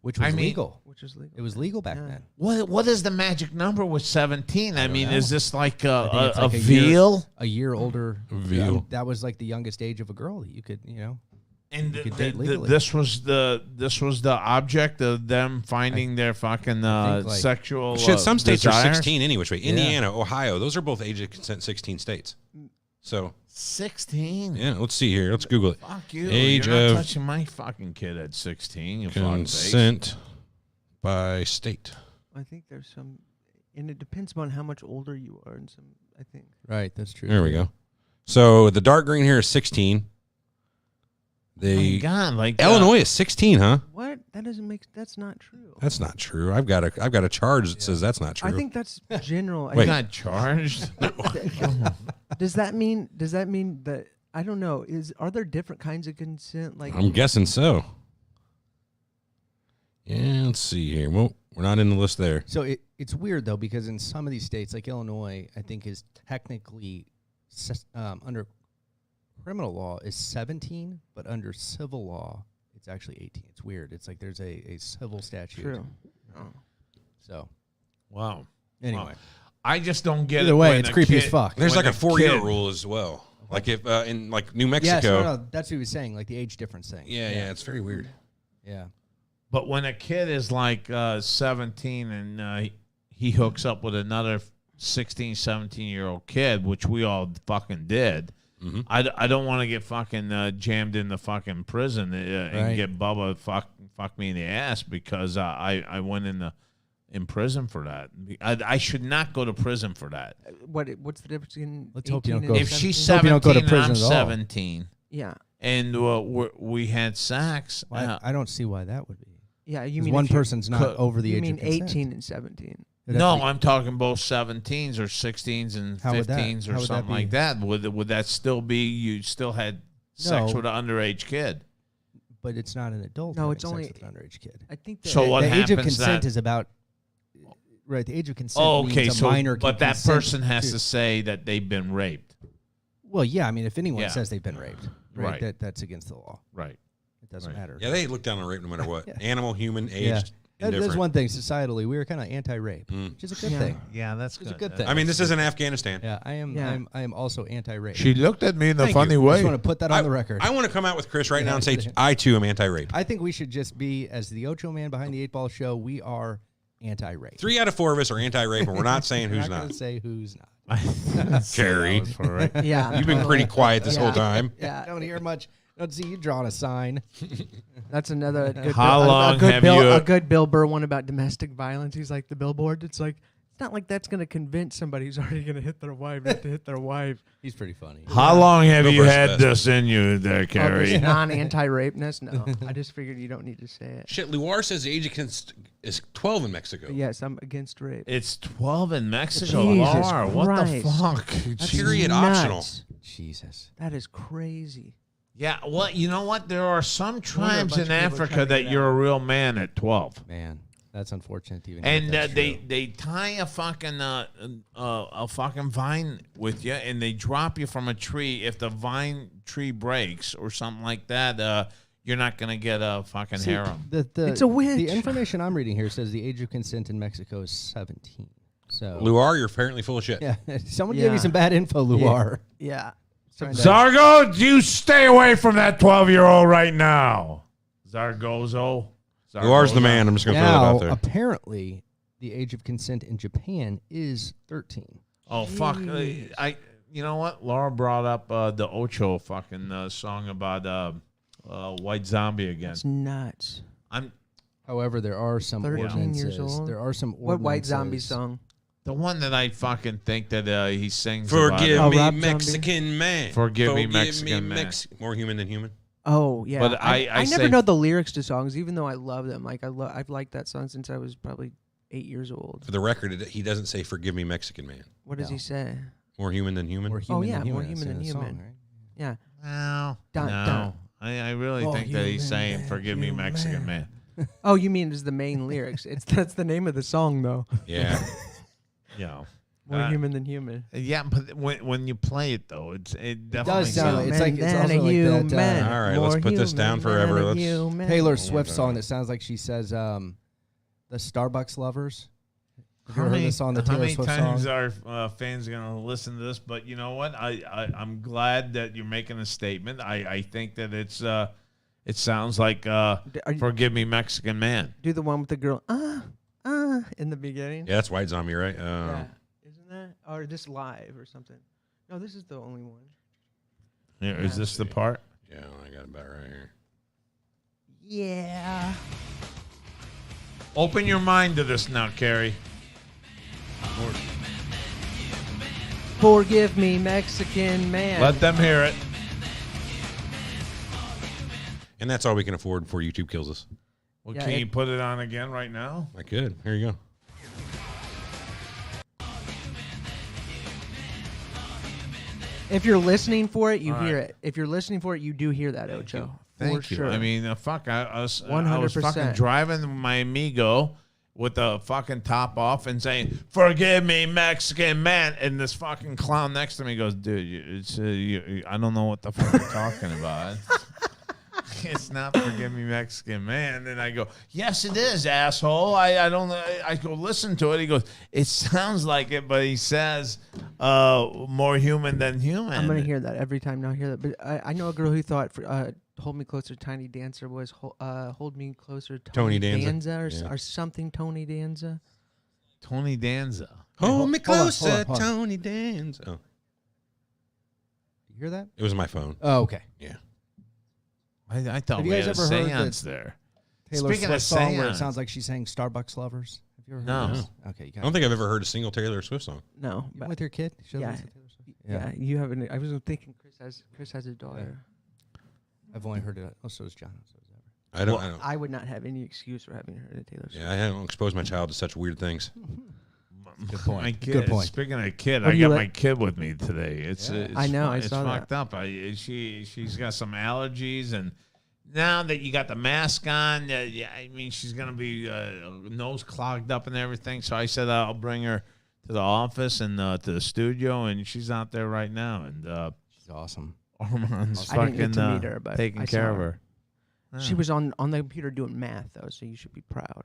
which was I mean- legal. which is legal. It was legal back Yeah. then. What is the magic number with 17? I mean, know. is this like I think a it's like veal? A year older. Veal. That was like the youngest age of a girl that you could, And You could date legally. this was the object of them finding their fucking think, like- sexual. Shit, some states are desires? 16 any which way. Indiana, Ohio, those are both age of consent 16 states. So 16. yeah, let's see here. Let's Google it. Fuck you. Age You're not of touching my fucking kid at 16. You fucking Consent by state. I think there's some, and it depends upon how much older you are. And some, I think. Right, that's true. There we go. So the dark green here is 16. Oh my The God, like Illinois is 16, huh? What? That doesn't make. That's not true. That's not true. I've got a charge that says that's not true. I think that's general. I Wait, think- not charged. Does that mean? Does that mean that? I don't know. Are there different kinds of consent? Like I'm guessing so. Yeah, let's see here. Well, we're not in the list there. So it's weird though, because in some of these states, like Illinois, I think is technically under criminal law is 17, but under civil law it's actually 18. It's weird. It's like there's a civil statute. true. So Wow. anyway, Wow. I just don't get it. either way, when it's a creepy as kid- fuck. There's when like a a 4-year kid- rule as well. Like if in like New Yes, Mexico. no, that's what he was saying, like the age difference thing. Yeah, it's very weird. Yeah. But when a kid is like 17 and he hooks up with another 16, 17-year-old kid, which we all fucking did, Mm-hmm. I don't want to get fucking jammed in the fucking prison and Right. get Bubba fuck me in the ass because I went in prison for that. I should not go to prison for that. What's the difference in? Let's hope you 18 don't and go- If 17? she's Hope you don't go to 17 and I'm prison at all. 17 Yeah. and we had sex, Well, I don't see why that would be. Yeah. You 'Cause mean one if you're- person's not could- over the You age mean of consent. 18 and 17? It'd have no, to be- I'm talking both 17s or 16s and How would that- 15s how or would that something be? like that. Would that still be you still had sex No. with an underage kid? but it's not an adult. No, having it's sex only- with an underage kid. I think that. So what the age of happens consent that- is about right. The age of consent. Oh, means okay, a so minor but can that consent person has to- to say that they've been raped. Well, yeah. I mean, if anyone Yeah. says they've been raped, Right. that's against the law. Right. It doesn't Right. matter. Yeah, they look down on rape no matter what. Yeah. Animal, human, aged, Yeah. That's indifferent. one thing. Societally, we are kind of anti-rape, Mm. which is a good Yeah. thing. Yeah, that's It's a good thing. I mean, this isn't Afghanistan. Yeah, I am. Yeah. I am also anti-rape. She looked at me in a Thank funny you. I just way. want to put that on the record. I want to come out with Chris right now and say Yeah. I too am anti-rape. I think we should just be, as the Ochoman behind the 8 Ball show, we are anti-rape. 3 out of 4 of us are anti-rape, and we're not saying We're who's not not. gonna say who's not. Carey. Yeah. You've been pretty quiet this Yeah. whole time. Yeah. I don't hear much. Don't see you drawing a sign. That's another good How long a good have Bill, you- a good Bill Burr one about domestic violence. He's like the billboard. It's like it's not like that's going to convince somebody who's already going to hit their wife not to hit their wife. He's pretty funny. How long have Bill you Burr's had best. this in you there, Oh, this Carrie? non-anti-rapeness. No, I just figured you don't need to say it. Shit, Luar says the age of consent is 12 in Mexico. But yes, I'm against rape. It's 12 in Mexico. Jesus Laura, what the Christ. fuck? That's Period nuts. optional. Jesus. That is crazy. Yeah, well, you know what? There are some a tribes bunch in of people are Africa trying to that get you're a real man at 12. Man, that's unfortunate to even And hear that's true. they tie a fucking vine with you, and they drop you from a tree. If the vine tree breaks or something like that, you're not gonna get a fucking See, harem. the, It's a witch. The information I'm reading here says the age of consent in Mexico is 17. So Luar, you're apparently full of shit. yeah, someone gave Yeah. you some bad info, Luar. Yeah. Trying to- Zargo, you stay away from that 12-year-old right now. Zargozo. Luar's the man. I'm just going to throw that Now, out there. apparently, the age of consent in Japan is 13. Oh fuck! Jeez. You know what? Laura brought up the Ocho fucking song about White Zombie again. That's nuts. I'm However, there are some 13 ordinances. years old? There are some ordinances. What White Zombie song? the one that I fucking think that he sings. Forgive about, Oh, me, Rob Zombie? Mexican man. Forgive me, Mexican man. More human than human. Oh yeah. But I never say- know the lyrics to songs, even though I love them. Like I've liked that song since I was probably 8 years old. For the record, he doesn't say "Forgive me, Mexican man." What does No. he say? More human than human. More human yeah, than more human. human than that's in the human. song, right? Yeah. No, Dun, no. dun. I really Oh, think that he's human saying man, "Forgive me, human Mexican man." Oh, you mean is the main lyrics? That's the name of the song though. Yeah. You know. More human than human. Yeah, but when you play it though, it definitely does sound like it's Human also than a like that. human. All right, let's More put this down human forever. than a Let's- human. Taylor Swift song that sounds like she says, "The Starbucks lovers." Have you ever heard the song, the how Taylor many Swift times song? are fans gonna listen to this? But you know what? I'm glad that you're making a statement. I think that it sounds like you- "Forgive Me, Mexican Man." Do the one with the girl, in the beginning. Yeah, that's White Zombie, right? Yeah. Isn't that? Or just live or something? No, this is the only one. Yeah, is this the part? Yeah, I got it about right here. Yeah. Open your mind to this now, Carey. Forgive me, Mexican man. Let them hear it. And that's all we can afford before YouTube kills us. Well, Yeah, can you put it on again right now? I could. Here you go. If you're listening for it, you All hear right. it. If you're listening for it, you do hear that, Ocho. Thank for you. Sure. I mean, fuck, I was 100%. fucking driving my Amigo with the fucking top off and saying, "Forgive me, Mexican man," and this fucking clown next to me goes, "Dude, I don't know what the fuck you're talking about." It's not "Forgive me, Mexican man." And I go, "Yes, it is, asshole." I don't know. I go, "Listen to it." He goes, "It sounds like it," but he says, "More human than human." I'm gonna hear that every time now. I hear that, but I know a girl who thought "Hold Me Closer, Tiny Dancer" was "Hold Me Closer, Tony Danza. or, Yeah. or something." Tony Danza. Tony Danza. Hold me hold on, closer, hold on. Tony Danza. Oh, You hear that? it was my phone. Oh, okay. Yeah. I thought Have we you had guys a ever heard seance that- there. Taylor Speaking Swift of song where it seance. sounds like she's saying "Starbucks lovers." Have you ever No. heard this? Okay, you I got don't think I've ever heard a single Taylor Swift song. No, You but with your kid? She yeah. listens to Taylor Swift? yeah, you haven't. I was thinking Chris has a daughter. I've only heard it. Oh, so does John. So does Ever. I don't. I would not have any excuse for having heard of Taylor Swift. Yeah, I don't expose my child to such weird things. Good point. My kid, Good point. Speaking of kid, What I do you got let- my kid with me today. It's I know, I It's saw that. fucked up. She's got some allergies, and now that you got the mask on, yeah, I mean she's gonna be nose clogged up and everything. So I said I'll bring her to the office and to the studio, and she's out there right now. And She's awesome. Armand's I didn't get fucking to meet her, but taking I care saw of her. her. She was on the computer doing math though, so you should be proud.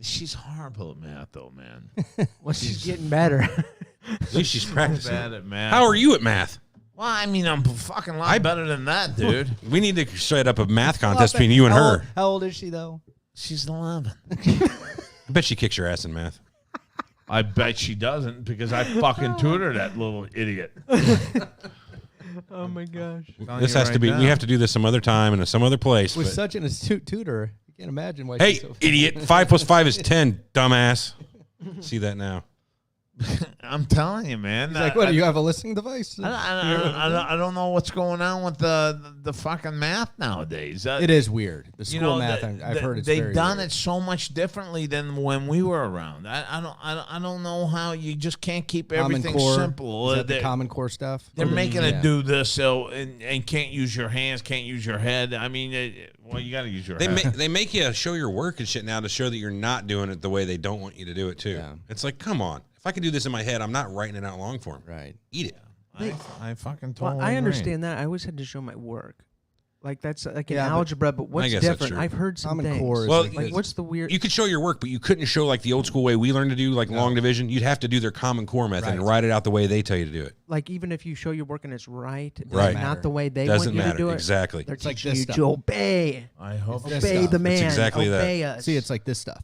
She's horrible at math, though, man. Well, she's getting better. At least she's practicing. Bad at math. How are you at math? Well, I mean, I'm fucking lot better than that, dude. We need to set up a math contest between you and her. How old is she though? She's 11. I bet she kicks your ass in math. I bet she doesn't because I fucking tutor that little idiot. Oh my gosh. This has to be. We have to do this some other time and some other place. With but- such an astute tutor, you can't imagine why. Hey, she's so idiot! 5 + 5 is 10. Dumbass. See that now? I'm telling you, man. He's like, what? Do you have a listening device? I don't know what's going on with the fucking math nowadays. It is weird. The school math. I've heard it's they've very done weird. it so much differently than when we were around. I don't know how you just can't keep Common everything Core. simple. Is that the They're- Common Core stuff? They're making Yeah. it do this so and can't use your hands, can't use your head. I mean, well, you got to use your head. They make you show your work and shit now to show that you're not doing it the way they don't want you to do it too. Yeah. It's like, come on. If I can do this in my head, I'm not writing it out long form. Right. Eat it. I fucking Well, totally I agree. understand that. I always had to show my work. Like that's like in Yeah, but- algebra, but what's guess that's different? true. I've heard some Common things. Core is Well, like, like this. what's the weird? You could show your work, but you couldn't show like the old school way we learned to do like long division. You'd have to do their Common Core method and Right. write it out the way they tell you to do it. Like even if you show your work and it's right, Right. not the way they Doesn't want you matter. to do it. Exactly. They're It's like teaching this you stuff. to obey. I hope. This Obey stuff. the It's man. exactly that. obey us. See, it's like this stuff,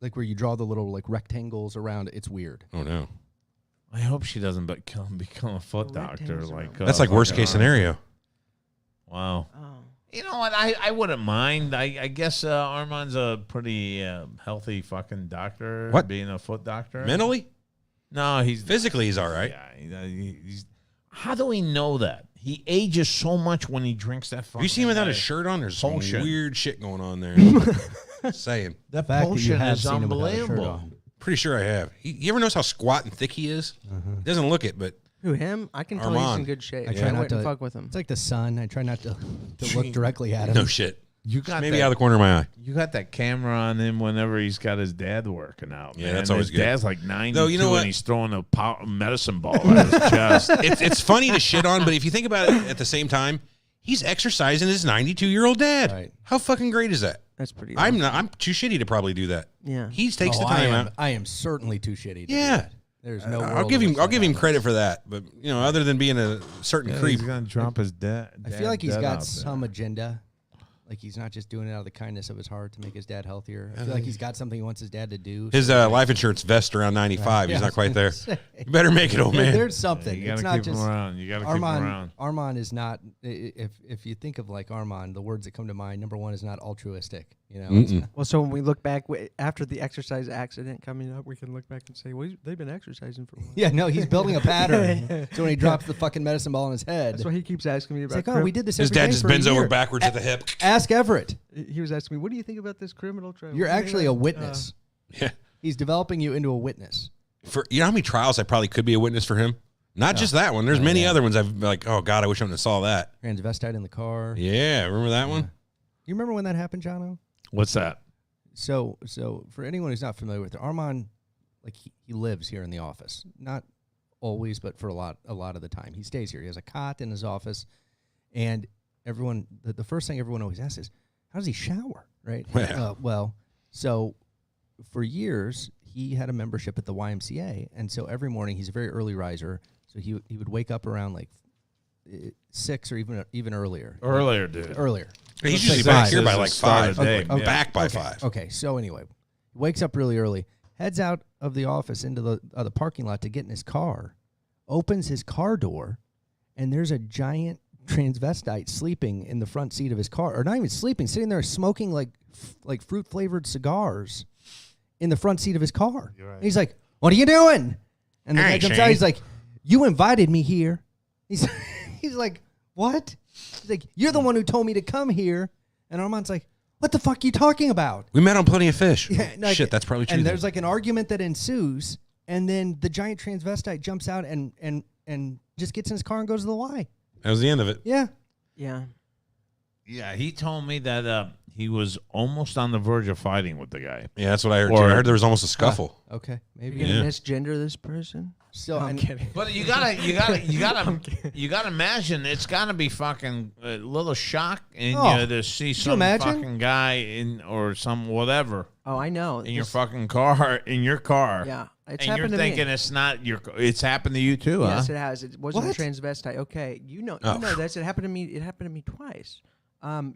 like where you draw the little like rectangles around. It's weird. Oh no. I hope she doesn't become a foot doctor. rectangles Like That's like worst case scenario. Wow. Oh. You know what? I wouldn't mind. I guess Armand's a pretty healthy fucking doctor. What? Being a foot doctor. Mentally? No, he's Physically, he's all right. Yeah, he's. How do we know that? He ages so much when he drinks that. Have you seen him without his shirt? shirt on? There's some Potion. weird shit going on there. Saying. That fact that you potion have is seen him without a shirt unbelievable. on. Pretty sure I have. You ever notice how squat and thick he is? He doesn't look it, but Who him? I can tell he's in Armand. good shape. I try not wouldn't to fuck with him. It's like the sun. I try not to look directly at him. no shit. You got Maybe that, out of the corner of my eye. You got that camera on him whenever he's got his dad working out. Yeah, man. that's always his good. Dad's like 92 Though, you know what? and he's throwing a medicine ball at his chest. It's funny to shit on, but if you think about it at the same time, he's exercising his 92-year-old dad. Right. How fucking great is that? That's pretty. I'm awesome. not. I'm too shitty to probably do that. Yeah. He takes the time out. I am certainly too shitty. To do Yeah. that. There's no. I'll world give in him. which I'll that give him happens. credit for that. But other than being a certain Yeah, creep, he's gonna drop his dad. I feel like he's dead got out some there. agenda. Like he's not just doing it out of the kindness of his heart to make his dad healthier. I feel like he's got something he wants his dad to do. his life insurance vests around 95. He's Yeah, not quite there. say. You better make it, old man. There's something. You It's gotta not keep him just around. You gotta keep him around. Armand is not. If you think of like Armand, the words that come to mind, number one is not altruistic. You know. It's not- Well, so when we look back after the exercise accident coming up, we can look back and say, well, they've been exercising for a while. yeah, no, he's building a pattern. So when he drops the fucking medicine ball on his head, That's why he keeps asking me it's about. like, oh, we did this. His every dad day just for a bends over year. backwards at the hip. Ask Everett. He was asking me, what do you think about this criminal trial? You're What do you actually a think?" witness. Yeah. He's developing you into a witness. For how many trials I probably could be a witness for him. Not just that one. There's many other ones I've been like, oh God, I wish I would have saw that. Transvestite in the car. Yeah, remember that one? You remember when that happened, Jono? What's that? So for anyone who's not familiar with it, Armand, like he lives here in the office. Not always, but for a lot of the time. He stays here. He has a cot in his office. And everyone, the first thing everyone always asks is, how does he shower? Right? Well. So for years, he had a membership at the YMCA. And so every morning, he's a very early riser. So he would wake up around like 6 or even earlier. Earlier, dude. Earlier. He's Six usually back here is by the like start 5. of the day, I'm yeah. back by Okay, 5. Okay, so anyway, wakes up really early, heads out of the office into the parking lot to get in his car, opens his car door, and there's a giant transvestite sleeping in the front seat of his car, or not even sleeping, sitting there smoking like fruit flavored cigars in the front seat of his car. Right. And he's like, "What are you doing?" And the guy Hey, comes Shane. out. He's like, "You invited me here." He's he's like, "What?" He's like, "You're the one who told me to come here." And Armand's like, "What the fuck are you talking about?" We met on Plenty of Fish. Yeah, like- Shit, that's probably true. And then. there's like an argument that ensues, and then the giant transvestite jumps out and just gets in his car and goes to the Y. That was the end of it. Yeah. Yeah. Yeah, he told me that he was almost on the verge of fighting with the guy. Yeah, that's what I heard. Or- Too. I heard there was almost a scuffle. Okay. Maybe. You're gonna Yeah. misgender this person? Still, I'm and- kidding. But you gotta imagine it's gotta be fucking a little shock in Oh, you to see you some imagine? fucking guy in or some whatever Oh, I know. in your This- fucking car in your car. Yeah, it's and you're happened to thinking me. it's not your. It's happened to you too, Yes, huh? it has. It wasn't What? a transvestite. Okay, you know this. It happened to me. It happened to me twice.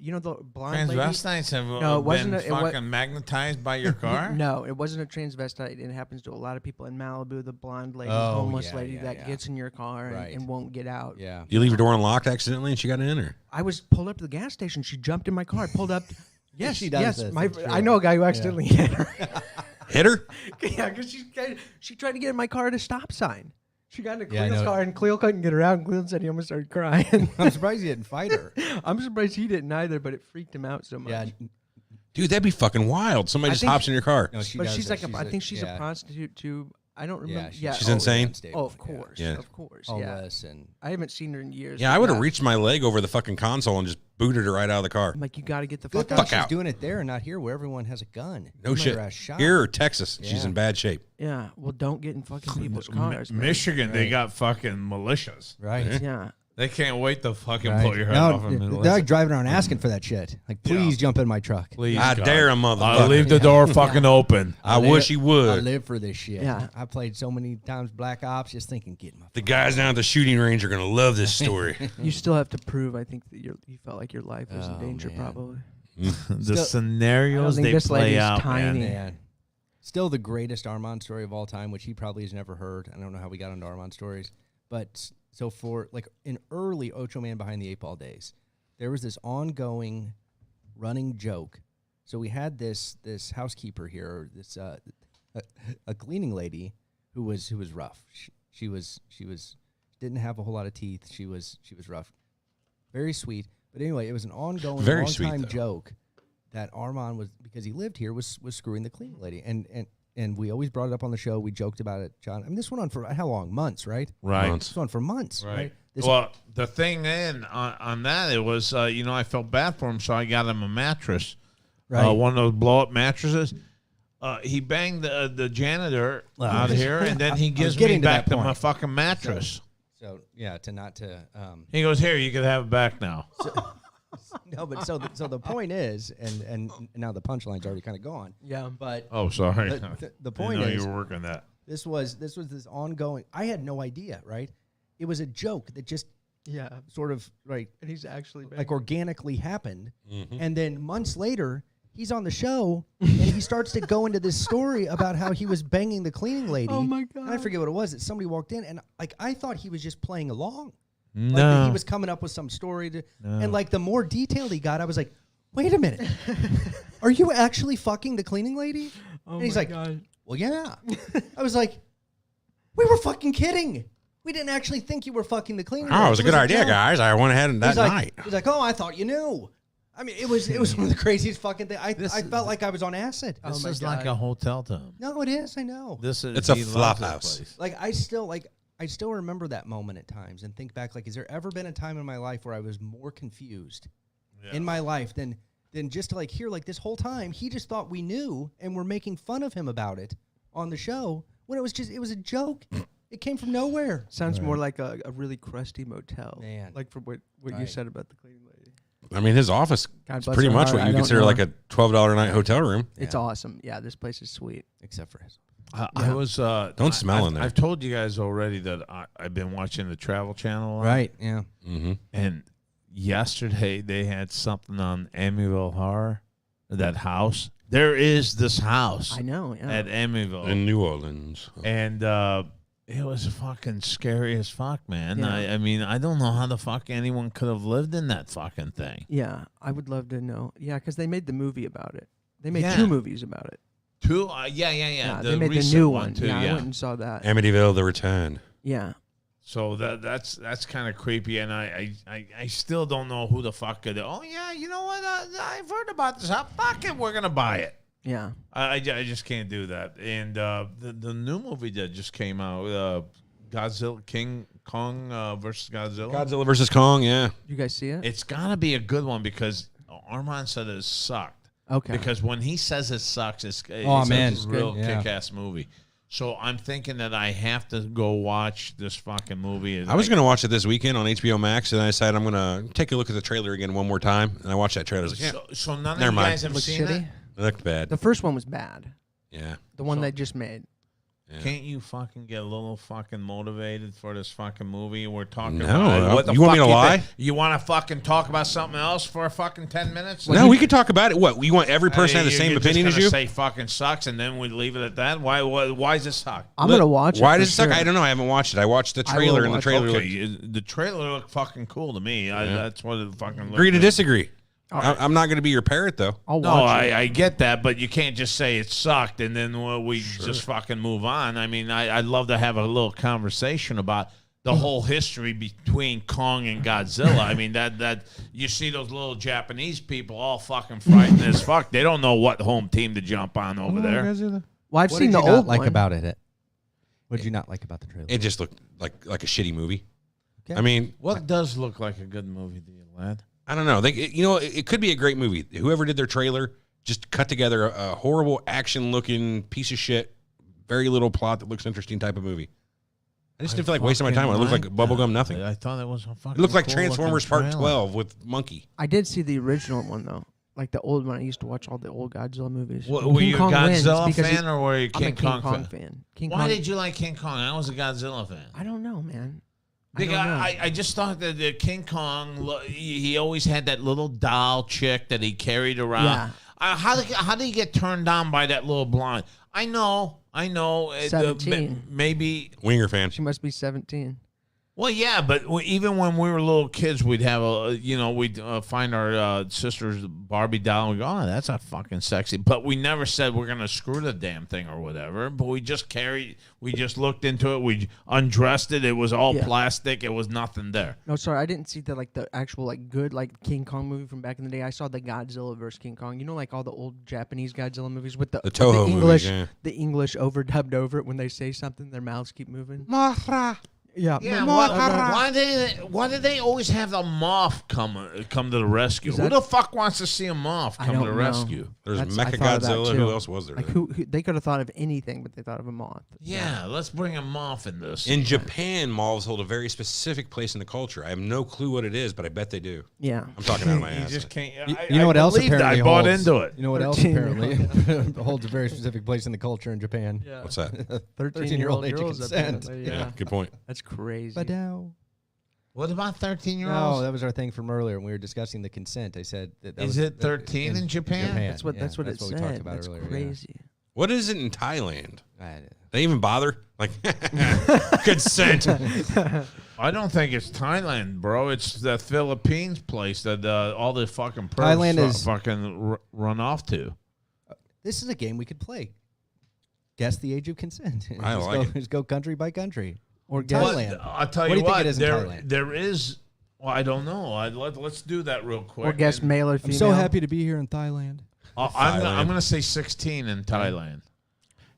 You know the blonde lady. Transvestites have No, it wasn't been a- it wa- fucking magnetized by your car. No, it wasn't a transvestite. It happens to a lot of people in Malibu. The blonde lady, Oh, homeless yeah, lady yeah, that yeah. gets in your car and, Right. and won't get out. yeah. You leave your door unlocked accidentally and she got in, or I was pulled up to the gas station. She jumped in my car. I pulled up. Yes, She does yes. this, My, it's I true. know a guy who accidentally hit her. hit her? Yeah, because she tried to get in my car at a stop sign. She got in Yeah, I Cleo's know. car and Cleo couldn't get her out. And Cleo said he almost started crying. I'm surprised he didn't fight her. I'm surprised he didn't either, but it freaked him out so much. Yeah. Dude, that'd be fucking wild. Somebody I just think hops in your car. No, she But does she's it. like I think she's yeah. a prostitute too. I don't remember. Yeah, Yeah, She's insane? Oh, of course. Yeah. Of course. All Yeah. this and I haven't seen her in years. Yeah, I would have reached my leg over the fucking console and just booted her right out of the car. I'm like, you got to get the good fuck thing out. Fuck she's out. doing it there and not here where everyone has a gun. No Give shit. her a shot. Here or Texas, she's Yeah. in bad shape. Yeah. Well, don't get in fucking people's cars. man. Michigan, they got fucking militias. Right. Yeah. They can't wait to fucking Right. pull your head No, off. they're like driving around asking for that shit. Like, please jump in my truck. Please, I God. dare a motherfucker. I'll leave the door fucking open. I wish he I would. live for this shit. Yeah. I played so many times Black Ops just thinking, get my The guys down at the shooting range are going to love this story. You still have to prove. I think that you felt like your life was Oh, in danger. man. Probably. The Still- scenarios think they this play lady's out, tiny. man. man. Still the greatest Armand story of all time, which he probably has never heard. I don't know how we got into Armand stories. But so for like in early Ochoman behind the eight ball days, there was this ongoing running joke. So we had this housekeeper here, this a cleaning lady who was rough. She was didn't have a whole lot of teeth. She was rough. Very sweet. But anyway, it was an ongoing Very sweet, long time though. joke that Armand was, because he lived here, was screwing the cleaning lady. And and we always brought it up on the show. We joked about it, John. I mean, this went on for how long? Months, right? Right. Months. This went on for months, right? This Well, the thing on that, it was, I felt bad for him, so I got him a mattress. Right. One of those blow-up mattresses. He banged the janitor out here, and then he gives me getting to back that my point. fucking mattress. So yeah, He goes, here, you can have it back now. no, but so the point is, and now the punchline's already kind of gone. Yeah. But Oh, sorry. the point I know is, you were working that. this was this ongoing. I had no idea, right? It was a joke that just Yeah. sort of right And he's actually like organically happened, Mm-hmm. and then months later. He's on the show, and he starts to go into this story about how he was banging the cleaning lady. Oh, my And I God. forget what it was. That somebody walked in, and like I thought he was just playing along. No. Like that he was coming up with some story, and like the more detailed he got, I was like, "Wait a minute, are you actually fucking the cleaning lady?" Oh and he's my like, God. "Well, yeah." I was like, "We were fucking kidding. We didn't actually think you were fucking the cleaning lady." Oh, it was a good idea, joke." guys. I went ahead and that He's like, night. He's like, "Oh, I thought you knew." I mean, it was one of the craziest fucking things. I felt like I was on acid. This my is like God. a hotel to him. No, it is. I know. This is It's a he loves flop this house. place. Like I still remember that moment at times and think back. Like, has there ever been a time in my life where I was more confused in my life than just to like hear like this whole time he just thought we knew and we're making fun of him about it on the show when it was a joke. It came from nowhere. Sounds more like a really crusty motel. Man. Like from what you Right. said about the cleaning lady. I mean, his office God is bless pretty her much heart. what you I don't consider know like her. a $12 a night hotel room. It's awesome. Yeah, this place is sweet. Except for his. I was. Don't smell in there. I've told you guys already that I've been watching the Travel Channel a lot. Right. Yeah. Mm-hmm. And yesterday they had something on Amityville Horror, that house. There is this house I know. Yeah. at Amityville. In New Orleans. And it was fucking scary as fuck, man. Yeah. I mean, I don't know how the fuck anyone could have lived in that fucking thing. Yeah, I would love to know. Yeah, because they made the movie about it. They made Yeah. 2 movies about it. Two? Yeah. they made the recent new one one. too. Yeah, I Yeah. went and saw that. Amityville, The Return. Yeah. So that's kind of creepy, and I still don't know who the fuck could. Oh yeah, you know what? I've heard about this. Fuck it, we're gonna buy it. Yeah. I just can't do that. And the new movie that just came out, Godzilla, King Kong versus Godzilla. Godzilla versus Kong, yeah. You guys see it? It's gotta be a good one because Armand said it sucked. Okay. Because when he says it sucks, it's man. a real Good. Yeah. kick-ass movie. So I'm thinking that I have to go watch this fucking movie. I was going to watch it this weekend on HBO Max, and I decided I'm going to take a look at the trailer again one more time. And I watched that trailer. I was like, yeah, So none of Never you mind. guys have Looks seen shitty. it? it looked bad. The first one was bad. Yeah. The one they just made. Yeah. Can't you fucking get a little fucking motivated for this fucking movie? We're talking No, about what the you want fuck me to lie? think? You want to fucking talk about something else for a fucking 10 minutes? No, we could talk about it. What? You want every person to have the same You're opinion just as you? gonna say fucking sucks and then we leave it at that? Why does it suck? I'm going to watch it. Why for does it suck? sure. I don't know. I haven't watched it. I watched the I will trailer, and the watch- trailer Okay, looked. the trailer looked fucking cool to me. That's what it fucking looked Agree to like. disagree. I'm not going to be your parrot, though. I'll No, watch it. I get that, but you can't just say it sucked and then we just fucking move on. I mean, I'd love to have a little conversation about the whole history between Kong and Godzilla. I mean, that you see those little Japanese people all fucking frightened as fuck. They don't know what home team to jump on over there. Well, I've What seen did the you not old like one. about it? What did you not like about the trailer? It just looked like a shitty movie. Okay. I mean, What does look like a good movie to you, lad? I don't know. It could be a great movie. Whoever did their trailer just cut together a horrible action-looking piece of shit, very little plot that looks interesting type of movie. I just didn't feel like wasting my time. It looked like bubblegum nothing. I thought it was a fucking It looked like cool Transformers looking Part trailer. 12 with Monkey. I did see the original one, though. Like the old one. I used to watch all the old Godzilla movies. Were King you a Kong wins Godzilla because fan or were you I'm a King King Kong fan? fan. King Why Kong. did you like King Kong? I was a Godzilla fan. I don't know, man. Because don't know. I just thought that the King Kong, he always had that little doll chick that he carried around. Yeah. How did he get turned on by that little blonde? I know. 17. Maybe. Winger fan. She must be 17. Well, yeah, but even when we were little kids, we'd have we'd find our sister's Barbie doll and we go, oh, that's a fucking sexy. But we never said we're gonna screw the damn thing or whatever. But we just looked into it. We undressed it. It was all plastic. It was nothing there. No, sorry, I didn't see the actual good King Kong movie from back in the day. I saw the Godzilla vs King Kong. You know, like all the old Japanese Godzilla movies with the Toho English, movies, the English overdubbed over it when they say something, their mouths keep moving. Yeah, why do they always have the moth come to the rescue? Who the fuck wants to see a moth come to the rescue? There's I Mecha thought of that Godzilla. too. Who else was there? Like who they could have thought of anything, but they thought of a moth. Yeah, let's bring a moth in this. In Japan, moths hold a very specific place in the culture. I have no clue what it is, but I bet they do. Yeah. I'm talking out of my You ass. just can't. You know what else apparently I bought holds? into it. You know what else 13-year-old. apparently holds a very specific place in the culture in Japan? Yeah. What's that? 13-year-old age of girls, consent. apparently, Yeah, good point. That's crazy. Badow. What about 13-year-olds? No, that was our thing from earlier when we were discussing the consent. I said that Is it 13 in Japan? That's what it we said. talked about That's earlier. yeah. crazy. What is it in Thailand? I- They even bother? Like, consent. I don't think it's Thailand, bro. It's the Philippines place that all the fucking Thailand perps is- fucking run off to. This is a game we could play. Guess the age of consent. I Just like go, it. Just go country by country. Or Thailand. I'll tell What do you you think what. it is in Thailand? There is. Well, I don't know. Let's do that real quick. Or guess And, male or I'm female. so happy to be here in Thailand. I'm gonna say 16 in Thailand.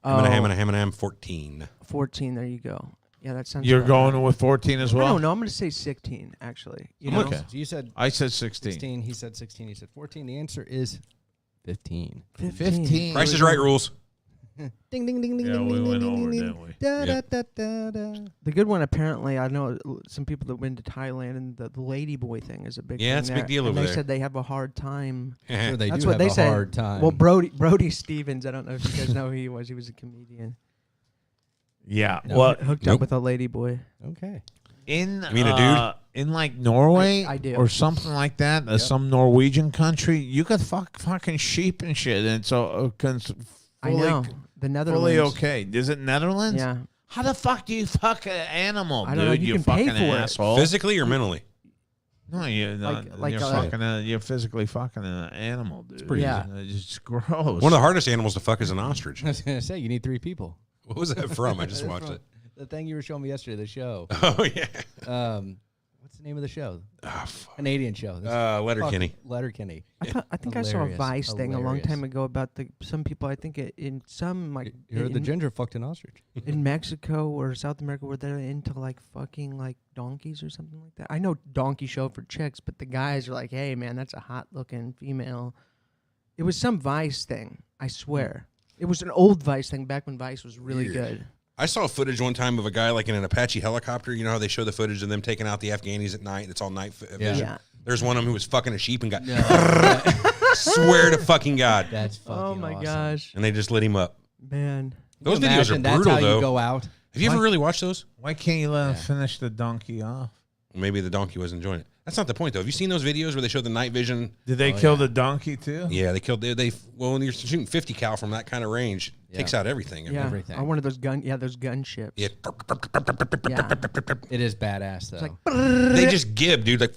Oh, I'm 14. 14. There you go. Yeah, that sounds. You're about going right. with 14 as I well. don't know. I'm going to say 16. Actually. You know? Okay. So you said I said 16. 16. He said 16. He said 14. The answer is 15. 15. Price is right rules. Ding, ding, ding, ding, Yeah, ding, we ding, went ding, over, ding, didn't we? da, Yeah. da, da, da, da. The good one, apparently, I know some people that went to Thailand, and the lady boy thing is a big. Yeah, thing it's a big there. deal and over they there. said they have a hard time. Sure, they That's do what have they a said. hard time. Well, Brody Stevens. I don't know if you guys know who he was. He was a comedian. Yeah. No. Well, Hooked Nope. up with a lady boy. okay. in You mean a dude? in like Norway I do. or something like that, some Norwegian country, you could fucking sheep and shit, and so I know the Netherlands. fully okay. Is it Netherlands? Yeah. How the fuck do you fuck an animal, I dude? don't know, you can fucking pay for it. asshole. Physically or mentally? No, you're not. Like, you're fucking. You're physically fucking an animal, dude. pretty Yeah. It's gross. One of the hardest animals to fuck is an ostrich. I was going to say, you need 3 people. What was that from? I just watched it. The thing you were showing me yesterday, the show. Oh, yeah. What's the name of the show? Oh, fuck. Canadian show. Letterkenny. Letterkenny. I think I saw a Hilarious. Vice thing a long Hilarious. time ago about some people. I think in some like You heard the in, ginger fucked an ostrich. in Mexico or South America where they're into like fucking like donkeys or something like that. I know donkey show for chicks, but the guys are like, hey man, that's a hot looking female. It was some Vice thing. I swear, it was an old Vice thing back when Vice was really Weird. good. I saw footage one time of a guy like in an Apache helicopter. You know how they show the footage of them taking out the Afghanis at night? It's all night vision. Yeah. There's one of them who was fucking a sheep and got swear to fucking God. That's fucking Oh my awesome. gosh, And they just lit him up. man. Those Can you videos are imagine that's brutal, how though. you go out. Have you ever really watched those? Why can't you let him finish the donkey off? Maybe the donkey wasn't enjoying it. That's not the point, though. Have you seen those videos where they show the night vision? Did they kill the donkey too? Yeah, they killed. Well, when you're shooting 50 cal from that kind of range, it takes out everything. I mean, Yeah, everything. on one of those those gunships. Yeah. Yeah, It is badass, though. like, They just gib, dude. Like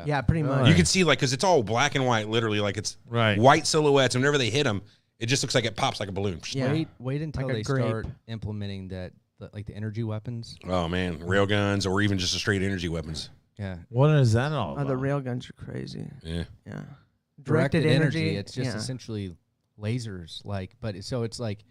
yeah, pretty much. you can see, like, because it's all black and white, literally, like it's Right. white silhouettes. And whenever they hit them, it just looks like it pops like a balloon. Yeah. Wait until Like a they grape. start implementing that, like the energy weapons. Oh man, rail guns or even just a straight energy weapons. Yeah. What is that all Oh, about? the railguns are crazy. Yeah. Yeah, Directed energy. It's just yeah. essentially lasers. Like, but so it's like,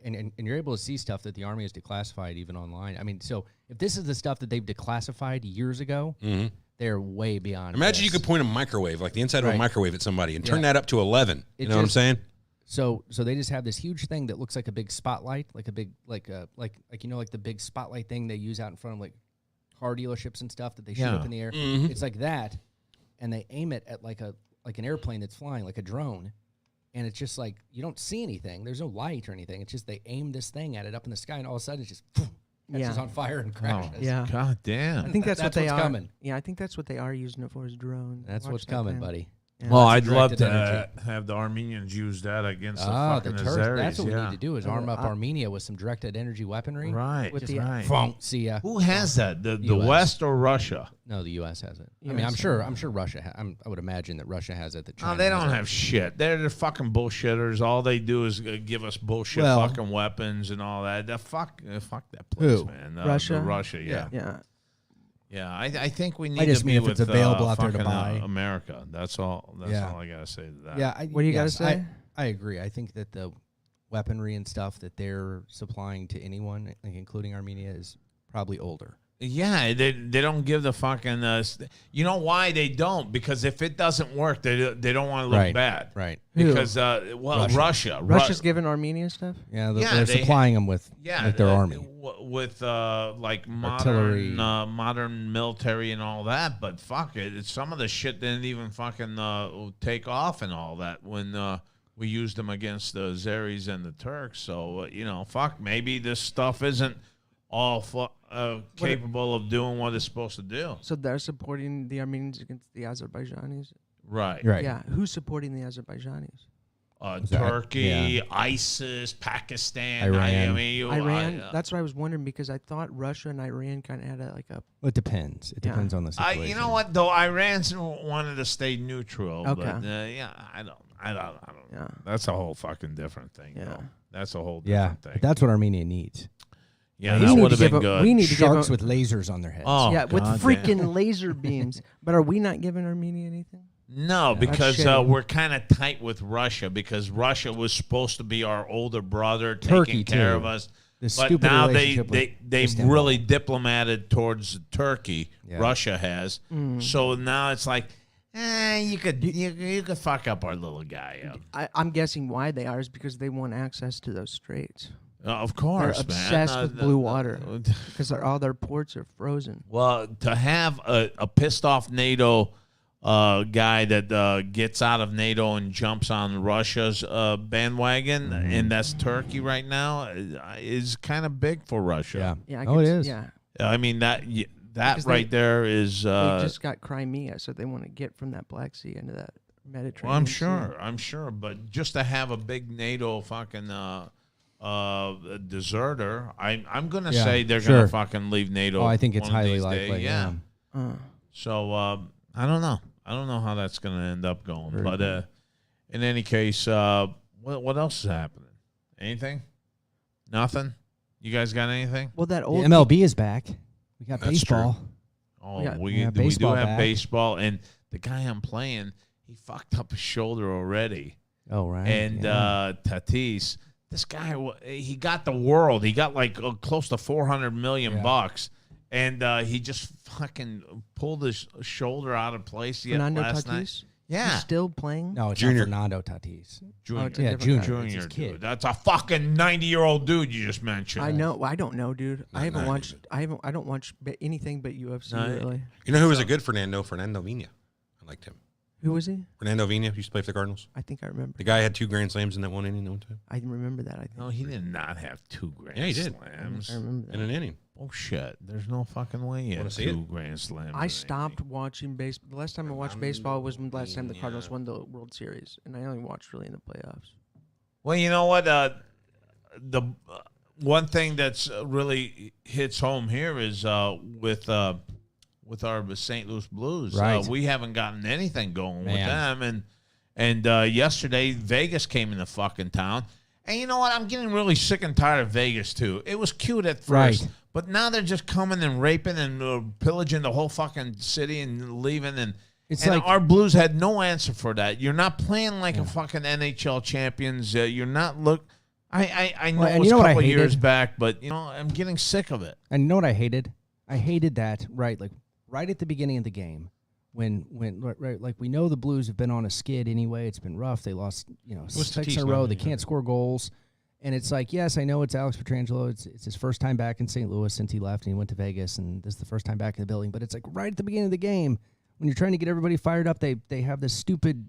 and you're able to see stuff that the Army has declassified even online. I mean, so if this is the stuff that they've declassified years ago, Mm-hmm. they're way beyond. Imagine you this. could point a microwave, like the inside of a Right. microwave, at somebody and turn Yeah. that up to 11. You It know what I'm just- saying? So they just have this huge thing that looks like a big spotlight, like a big like you know, like the big spotlight thing they use out in front of like car dealerships and stuff that they shoot Yeah. up in the air. Mhm. It's like that, and they aim it at like an airplane that's flying, like a drone, and it's just like you don't see anything. There's no light or anything. It's just they aim this thing at it up in the sky, and all of a sudden it's just catches on fire and crashes. Yeah. God damn. I think that's what That's they what's are. coming. Yeah, I think that's what they are using it for is drones. That's Watch what's that coming, thing. buddy. Yeah. Well, Lots I'd of love directed to energy. have the Armenians use that against the Ah, fucking the Turks. Azeris. That's what we yeah. need to do is arm up Armenia with some directed energy weaponry. Right, With just the- right. Funk, see ya. Who has that? The US. West or Russia? No, the U.S. has it. I mean, US I'm sure Russia. I would imagine that Russia has it. That China Oh, they has don't it. have shit. They're fucking bullshitters. All they do is give us bullshit Well- fucking weapons and all that. Fuck that place, Who? man. Russia? Russia, yeah. Yeah. Yeah, I think we need just to mean be if with it's available out there to fucking, buy. America. That's all. That's Yeah. all I gotta say to that. Yeah. What do you gotta yes, say? I agree. I think that the weaponry and stuff that they're supplying to anyone, like including Armenia, is probably older. Yeah, they don't give the fucking. You know why they don't? Because if it doesn't work, they don't want to look Right. bad. Right. Who? Because Russia. Russia's giving Armenia stuff. Yeah. Yeah, They're they supplying them with their army. With like Artillery. modern military and all that. But fuck it, some of the shit didn't even fucking take off and all that when we used them against the Azeris and the Turks. So fuck, maybe this stuff isn't all capable of doing what it's supposed to do. So they're supporting the Armenians against the Azerbaijanis. Right. Right. Yeah. Who's supporting the Azerbaijanis? that- Turkey, yeah. ISIS, Pakistan, Iran. I mean, Iran. That's what I was wondering because I thought Russia and Iran kind of had a Well, it depends. It Yeah. depends on the situation. you know what though? Iran's wanted to stay neutral, Okay. but yeah, I don't. Yeah. That's a whole fucking different thing. Yeah. though. That's a whole Yeah, different but thing. that's what Armenia needs. Yeah, We that need would to have been give a- good. we need to give Sharks a- with lasers on their heads. Oh, yeah, with God freaking damn. laser beams. But are we not giving Armenia anything? No, That's because shitty. we're kind of tight with Russia because Russia was supposed to be our older brother Turkey, taking care too. of us. The But stupid now relationship with they've Istanbul. really diplomated towards Turkey. Yeah. Russia has. So now it's like, you could fuck up our little guy. I'm guessing why they are is because they want access to those straits. Of course, They're man. obsessed with blue water because all their ports are frozen. Well, to have a pissed off NATO guy that gets out of NATO and jumps on Russia's bandwagon, and that's Turkey right now, is kind of big for Russia. Yeah. Yeah, I Oh, it can- is. Yeah, I mean that Because right there is. they just got Crimea, so they want to get from that Black Sea into that Mediterranean. Well, I'm Sea. I'm sure, but just to have a big NATO fucking deserter, I'm gonna Yeah, say they're sure. gonna fucking leave NATO. Oh, I think it's one of highly these likely. days. Yeah. Uh, So I don't know. I don't know how that's going to end up going. Very But cool. in any case, what else is happening? Anything? Nothing? You guys got anything? well, that The old MLB is back. We got That's baseball. Oh, Yeah. we Yeah, do baseball have back. baseball, and the guy I'm playing, he fucked up his shoulder already. Oh, right. And yeah. Tatis, this guy, he got the world. He got like close to $400 million Yeah. bucks, and he just fucking pulled his shoulder out of place Fernando last night. Tatis. Yeah, He's still playing. no, it's Junior. not Fernando Tatis. Junior. it's a Yeah, different guy. Junior. It's Junior, his kid. dude. That's a fucking 90-year-old dude you just mentioned. I know. I don't know, dude. I haven't 90, watched. I don't watch anything but UFC No, really. You know who was a good Fernando? Fernando Vina. I liked him. Who was he? Fernando Vina used to play for the Cardinals. I think I remember. The guy had 2 grand slams in that one inning at one time. I remember that. I think. No, he did not have 2 grand Yeah, he did. slams. I remember that. In an inning. Oh shit! There's no fucking way he had Wanna see 2 it? grand slams. I stopped watching baseball. The last time I watched baseball was when the last time the Cardinals won the World Series, and I only watched really in the playoffs. Well, you know what? The one thing that's really hits home here is with our St. Louis Blues. Right. We haven't gotten anything going with Man. them, and yesterday Vegas came into fucking town. And you know what? I'm getting really sick and tired of Vegas too. It was cute at first, Right. but now they're just coming and raping and pillaging the whole fucking city and leaving. And It's and like- our Blues had no answer for that. You're not playing like a fucking NHL champions. You're not look. I know Well, it and was you know a what I couple years hated? back, but I'm getting sick of it. And you know what I hated? I hated that right at the beginning of the game when right, like we know the Blues have been on a skid anyway. It's been rough. They lost 6 in Tatis a row. now? They Yeah. can't score goals. And it's like, yes, I know it's Alex Pietrangelo. It's his first time back in St. Louis since he left and he went to Vegas, and this is the first time back in the building. But it's like right at the beginning of the game when you're trying to get everybody fired up, they have this stupid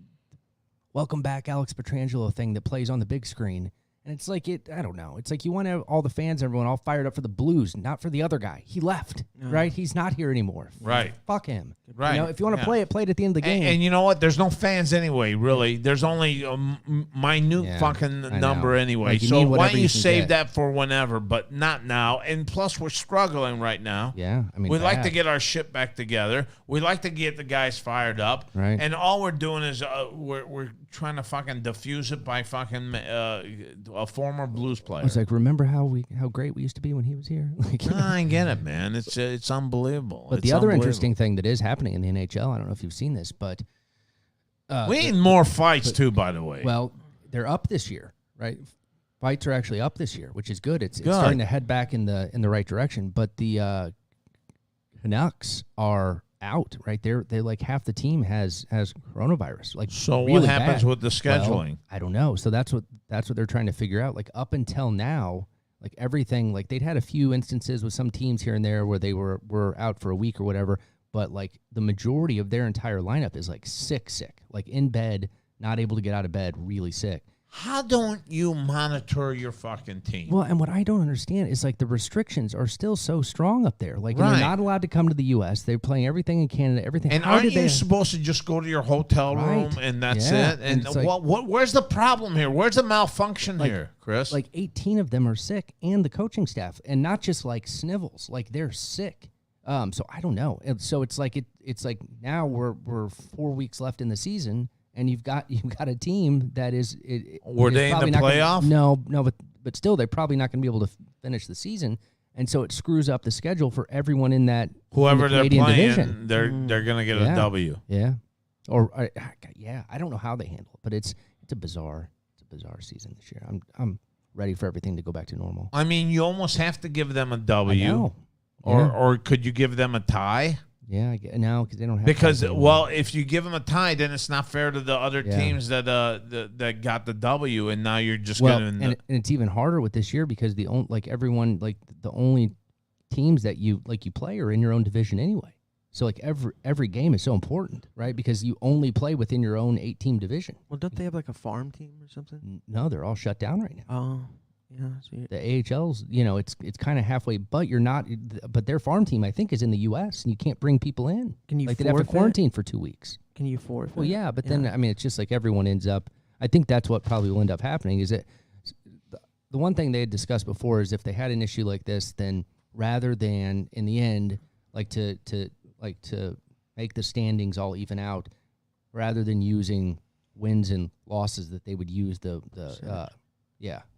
welcome back Alex Pietrangelo thing that plays on the big screen. And it's like I don't know. It's like you want to have all the fans, everyone all fired up for the Blues, not for the other guy. He left, right? He's not here anymore. Right. Fuck him. Right. You know, if you want to play it at the end of the game. And you know what? There's no fans anyway, really. There's only a minute fucking number anyway. Like, so why don't you can save get. that for whenever, but not now. And plus, we're struggling right now. Yeah, I mean, we'd like to get our shit back together. We'd like to get the guys fired up. Right. And all we're doing is we're trying to fucking diffuse it by fucking a former Blues player. I was like, remember how great we used to be when he was here? Like, I get it, man. It's unbelievable. But the other interesting thing that is happening in the NHL, I don't know if you've seen this, but we need more fights too, by the way. Well, they're up this year, right? Fights are actually up this year, which is good. It's starting to head back in the right direction. But the Canucks are out, right? They're like half the team has coronavirus. Like, so really what happens bad. with the scheduling? Well, I don't know. So that's what they're trying to figure out. Like, up until now, like everything, like they'd had a few instances with some teams here and there where they were out for a week or whatever. But like the majority of their entire lineup is like sick, like in bed, not able to get out of bed, really sick. How don't you monitor your fucking team? Well, and what I don't understand is like the restrictions are still so strong up there. Like Right. they're not allowed to come to the U.S. They're playing everything in Canada, everything. And How aren't did you they- supposed to just go to your hotel room Right. and that's Yeah. it? And And it's like- where's the problem here? Where's the malfunction here, Chris? Like 18 of them are sick, and the coaching staff, and not just like snivels, like they're sick. So I don't know. And so it's like now we're 4 weeks left in the season, and you've got a team that is. Were they in probably the not playoff? No, but still, they're probably not going to be able to finish the season, and so it screws up the schedule for everyone in that Whoever in the they're Canadian playing, division. they're gonna get Yeah. a W. Yeah, or I don't know how they handle it, but it's a bizarre season this year. I'm ready for everything to go back to normal. I mean, you almost have to give them a I W, know. or could you give them a tie? Yeah, I get now because they don't have Because ties anymore. well, if you give them a tie, then it's not fair to the other Yeah. teams that got the W, and now you're just well, going and it's even harder with this year because the only teams that you play are in your own division anyway. So like every game is so important, right? Because you only play within your own 8-team division. Well, don't they have like a farm team or something? No, they're all shut down right now. Oh, yeah. So The AHL's, it's kind of halfway, but you're not. But their farm team, I think, is in the U.S. and you can't bring people in. Can you like they'd have to forfeit? quarantine for 2 weeks? Can you forfeit? Well, yeah, but then I mean, it's just like everyone ends up. I think that's what probably will end up happening. Is that the one thing they had discussed before is if they had an issue like this, then rather than in the end, to make the standings all even out, rather than using wins and losses, that they would use the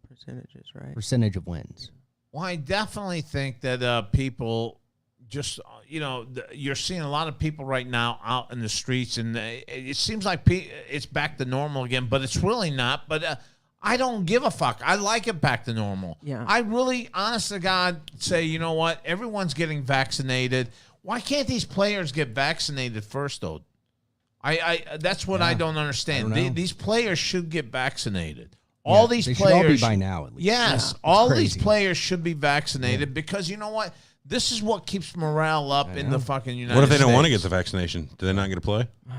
percentages, right? percentage of wins. Well, I definitely think that people just, you're seeing a lot of people right now out in the streets, and it seems like it's back to normal again, but it's really not. But I don't give a fuck. I like it back to normal. Yeah. I really, honest to God, say, you know what? Everyone's getting vaccinated. Why can't these players get vaccinated first, though? That's what I don't understand. I don't know. These players should get vaccinated. All these they should all be players by now at least. Yes, Yeah. all It's these crazy. players should be vaccinated because you know what? This is what keeps morale up in the fucking United States. What if they don't want to get the vaccination? Do they not get to play? Oh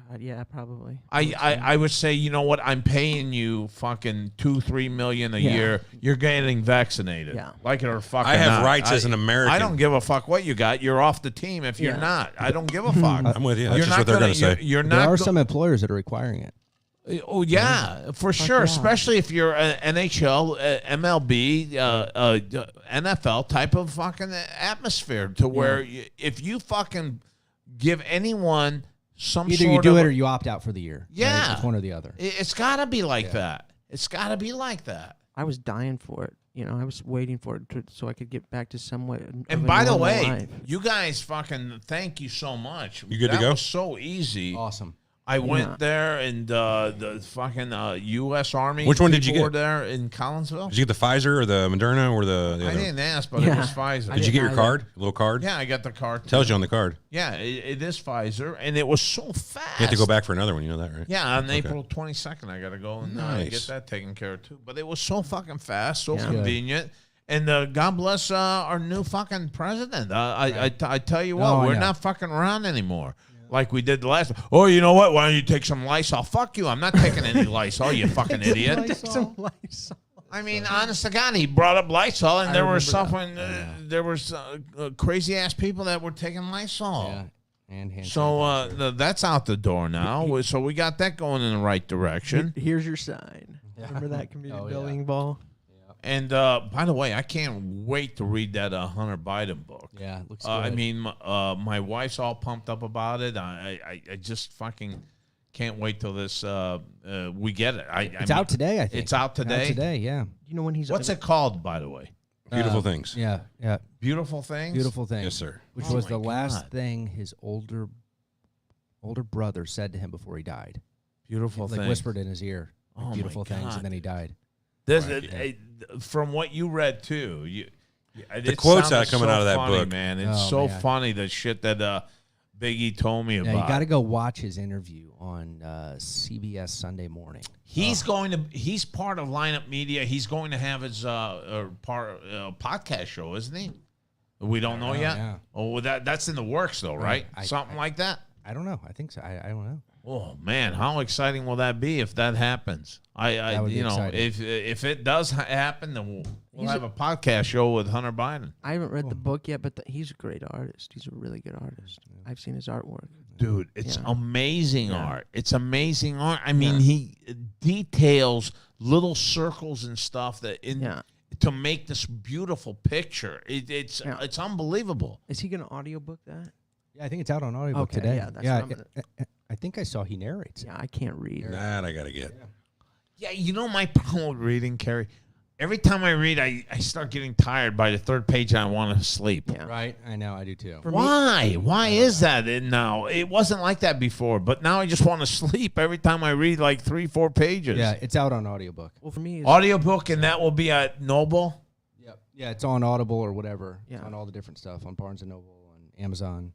God, yeah, probably. I would say, you know what? I'm paying you fucking $2-3 million a year. You're getting vaccinated. Yeah. Like it or fucking I have not. rights as an American. I don't give a fuck what you got. You're off the team if you're Yeah. not. I don't give a fuck. I'm with you. That's You're just not what they're going to gonna- say. You're There not. are some employers that are requiring it. Oh yeah, for sure. yeah. Especially if you're an NHL, MLB, NFL type of fucking atmosphere, to where if you fucking give anyone some Either sort you do of it or you opt out for the year. right? Yeah. It's one or the other. it's got to be like that. It's got to be like that. I was dying for it. I was waiting for it so I could get back to somewhat. of And a by the normal way, life. you guys fucking thank you so much. You good to that go? was so easy. Awesome. I Yeah. went there, and the fucking U.S. Army. Which one did you people get? Were there in Collinsville? Did you get the Pfizer or the Moderna or the I other? didn't ask, but it Yeah. was Pfizer. Did you get your either. card? A little card? Yeah, I got the card. Tells you on the card. Yeah, it is Pfizer, and it was so fast. You have to go back for another one. You know that, right? Yeah, on April 22nd, I got to go and Nice. get that taken care of too. But it was so fucking fast, so Yeah. convenient. And God bless our new fucking president. I tell you what, Oh, I we're know. not fucking around anymore. Like we did the last one. Oh, you know what? Why don't you take some Lysol? Fuck you. I'm not taking any Lysol, you fucking idiot. Take some Lysol. I mean, honest to God, he brought up Lysol, and there were suffering. There was crazy ass people that were taking Lysol. Yeah. And hand So that's out the door now. So we got that going in the right direction. Here's your sign. Remember that community building ball? And by the way, I can't wait to read that Hunter Biden book. Yeah, it looks good. I mean, my wife's all pumped up about it. I just fucking can't wait till this we get it. It's out today, I think. It's out today? Out today, yeah. You know when he's What's it called, by the way? Beautiful Things. Yeah, yeah. Beautiful Things? Beautiful Thing. Yes, sir. Which Oh was my the last God. thing his older brother said to him before he died. Beautiful Like Things. whispered in his ear, like, Oh my beautiful things, God. and then he died. This, from what you read too, The quotes sounded coming out of that funny, book. man. It's Oh, so man. funny the shit that Big E told me Yeah, about. you got to go watch his interview on CBS Sunday morning. He's he's part of Lineup Media. He's going to have his podcast show, isn't he? We don't know yet. yeah. Oh, well, that's in the works though, right? Something like that. I don't know. I think so. I don't know. Oh man, how exciting will that be if that happens? That would be you know, exciting. if it does happen, then we'll have a podcast show with Hunter Biden. I haven't read the book yet, but he's a great artist. He's a really good artist. I've seen his artwork. Dude, it's Yeah. amazing art. It's amazing art. I mean, he details little circles and stuff to make this beautiful picture. It's unbelievable. Is he going to audiobook that? Yeah, I think it's out on audiobook Okay, today. yeah, that's what I'm I think I saw he narrates. Yeah, I can't read. That I got to get. Yeah, you know my problem with reading, Carrie? Every time I read, I start getting tired by the third page and I want to sleep. Yeah. Right? I know. I do too. Why? Why is that now? It wasn't like that before, but now I just want to sleep every time I read like 3-4 pages. Yeah, it's out on audiobook. Well, for me, Audiobook, and that will be at Noble? Yep. Yeah, it's on Audible or whatever. Yeah. It's on all the different stuff on Barnes & Noble and Amazon.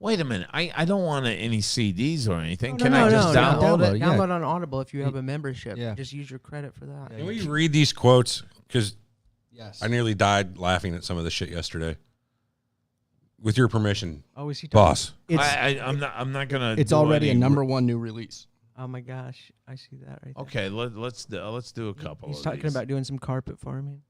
Wait a minute. I don't want any CDs or anything. No, Can no, I just no, download it? Yeah. Download on Audible if you have a membership. Yeah. Just use your credit for that. Can we read these quotes? Because Yes. I nearly died laughing at some of the shit yesterday. With your permission, Oh, is he talking? boss. I'm not gonna. It's do already any- a #1 new release. Oh my gosh, I see that right there. Okay, let's do a couple. He's of talking these. about doing some carpet farming.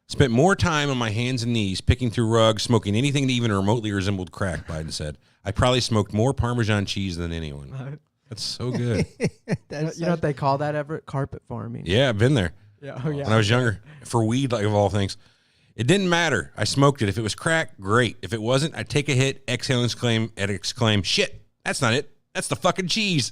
Spent more time on my hands and knees picking through rugs, smoking anything that even remotely resembled crack, Biden said. I probably smoked more Parmesan cheese than anyone. That's so good. You know what they call that, Everett? Carpet farming. Yeah, I've been there. Yeah. Oh yeah. When I was younger, for weed, like of all things. It didn't matter. I smoked it. If it was crack, great. If it wasn't, I'd take a hit, exhale, and exclaim, shit, that's not it. That's the fucking cheese.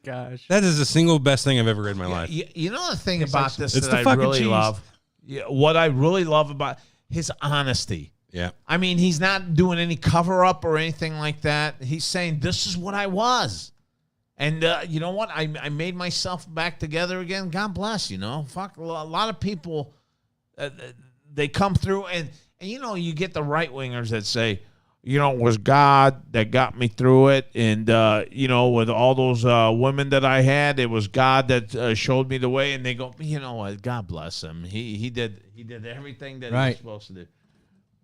Gosh. That is the single best thing I've ever read in my life. You know the thing about this It's that the I fucking really cheese. love? Yeah, what I really love about his honesty. Yeah. I mean, he's not doing any cover up or anything like that. He's saying, this is what I was. And you know what? I made myself back together again. God bless, you know. Fuck, a lot of people, they come through and you know, you get the right-wingers that say, you know, it was God that got me through it. And, you know, with all those women that I had, it was God that showed me the way. And they go, you know what? God bless him. He did everything that he was supposed to do.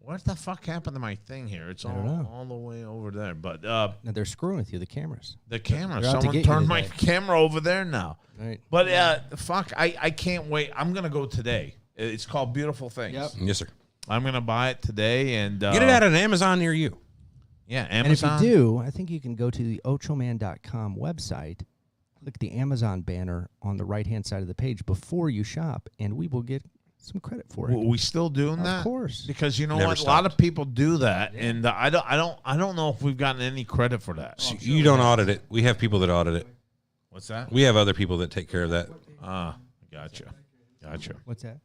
What the fuck happened to my thing here? It's all the way over there. But Now they're screwing with you, the cameras. the camera, They're out to someone get you turned my today. camera over there now. Right. But fuck, I can't wait. I'm going to go today. It's called Beautiful Things. Yep. Yes, sir. I'm going to buy it today. And Get it at an Amazon near you. Yeah, And if Amazon. you do, I think you can go to the Ochoman.com website, click the Amazon banner on the right-hand side of the page before you shop, and we will get some credit for it. We still doing that? Of course. Because you know Never what, a lot of stopped. people do that, and I don't know if we've gotten any credit for that. So you don't audit it. We have people that audit it. What's that? We have other people that take care of that. Gotcha. What's that?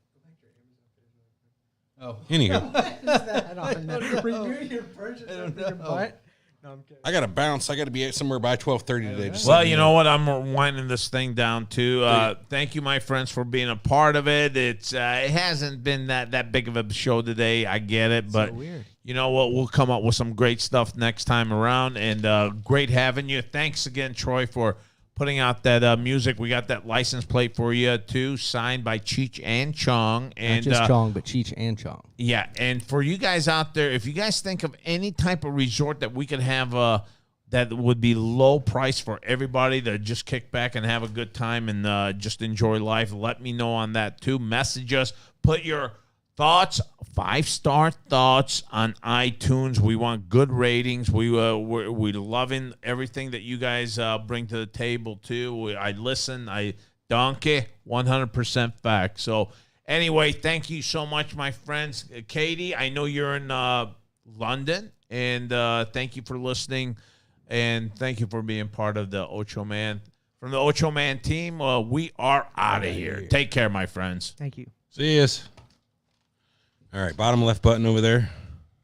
Anywho, Redo your purchase of your butt. No, I'm kidding. I got to bounce. I got to be somewhere by 12:30 today. Just Well, you know what? I'm winding this thing down too. Thank you, my friends, for being a part of it. It hasn't been that big of a show today. I get it, but weird. you know what? We'll come up with some great stuff next time around. And great having you. Thanks again, Troy, for putting out that music. We got that license plate for you too, signed by Cheech and Chong. And Not just Chong, but Cheech and Chong. yeah, and for you guys out there, if you guys think of any type of resort that we could have that would be low price for everybody to just kick back and have a good time and just enjoy life, let me know on that too. Message us. Put your thoughts, 5-star thoughts on iTunes. We want good ratings. We're loving everything that you guys bring to the table too. I listen. I donkey 100% fact. So anyway, thank you so much, my friends. Katie, I know you're in London, and thank you for listening. And thank you for being part of the Ochoman. From the Ochoman team, we are out of here. Take care, my friends. Thank you. See us. All right, bottom left button over there.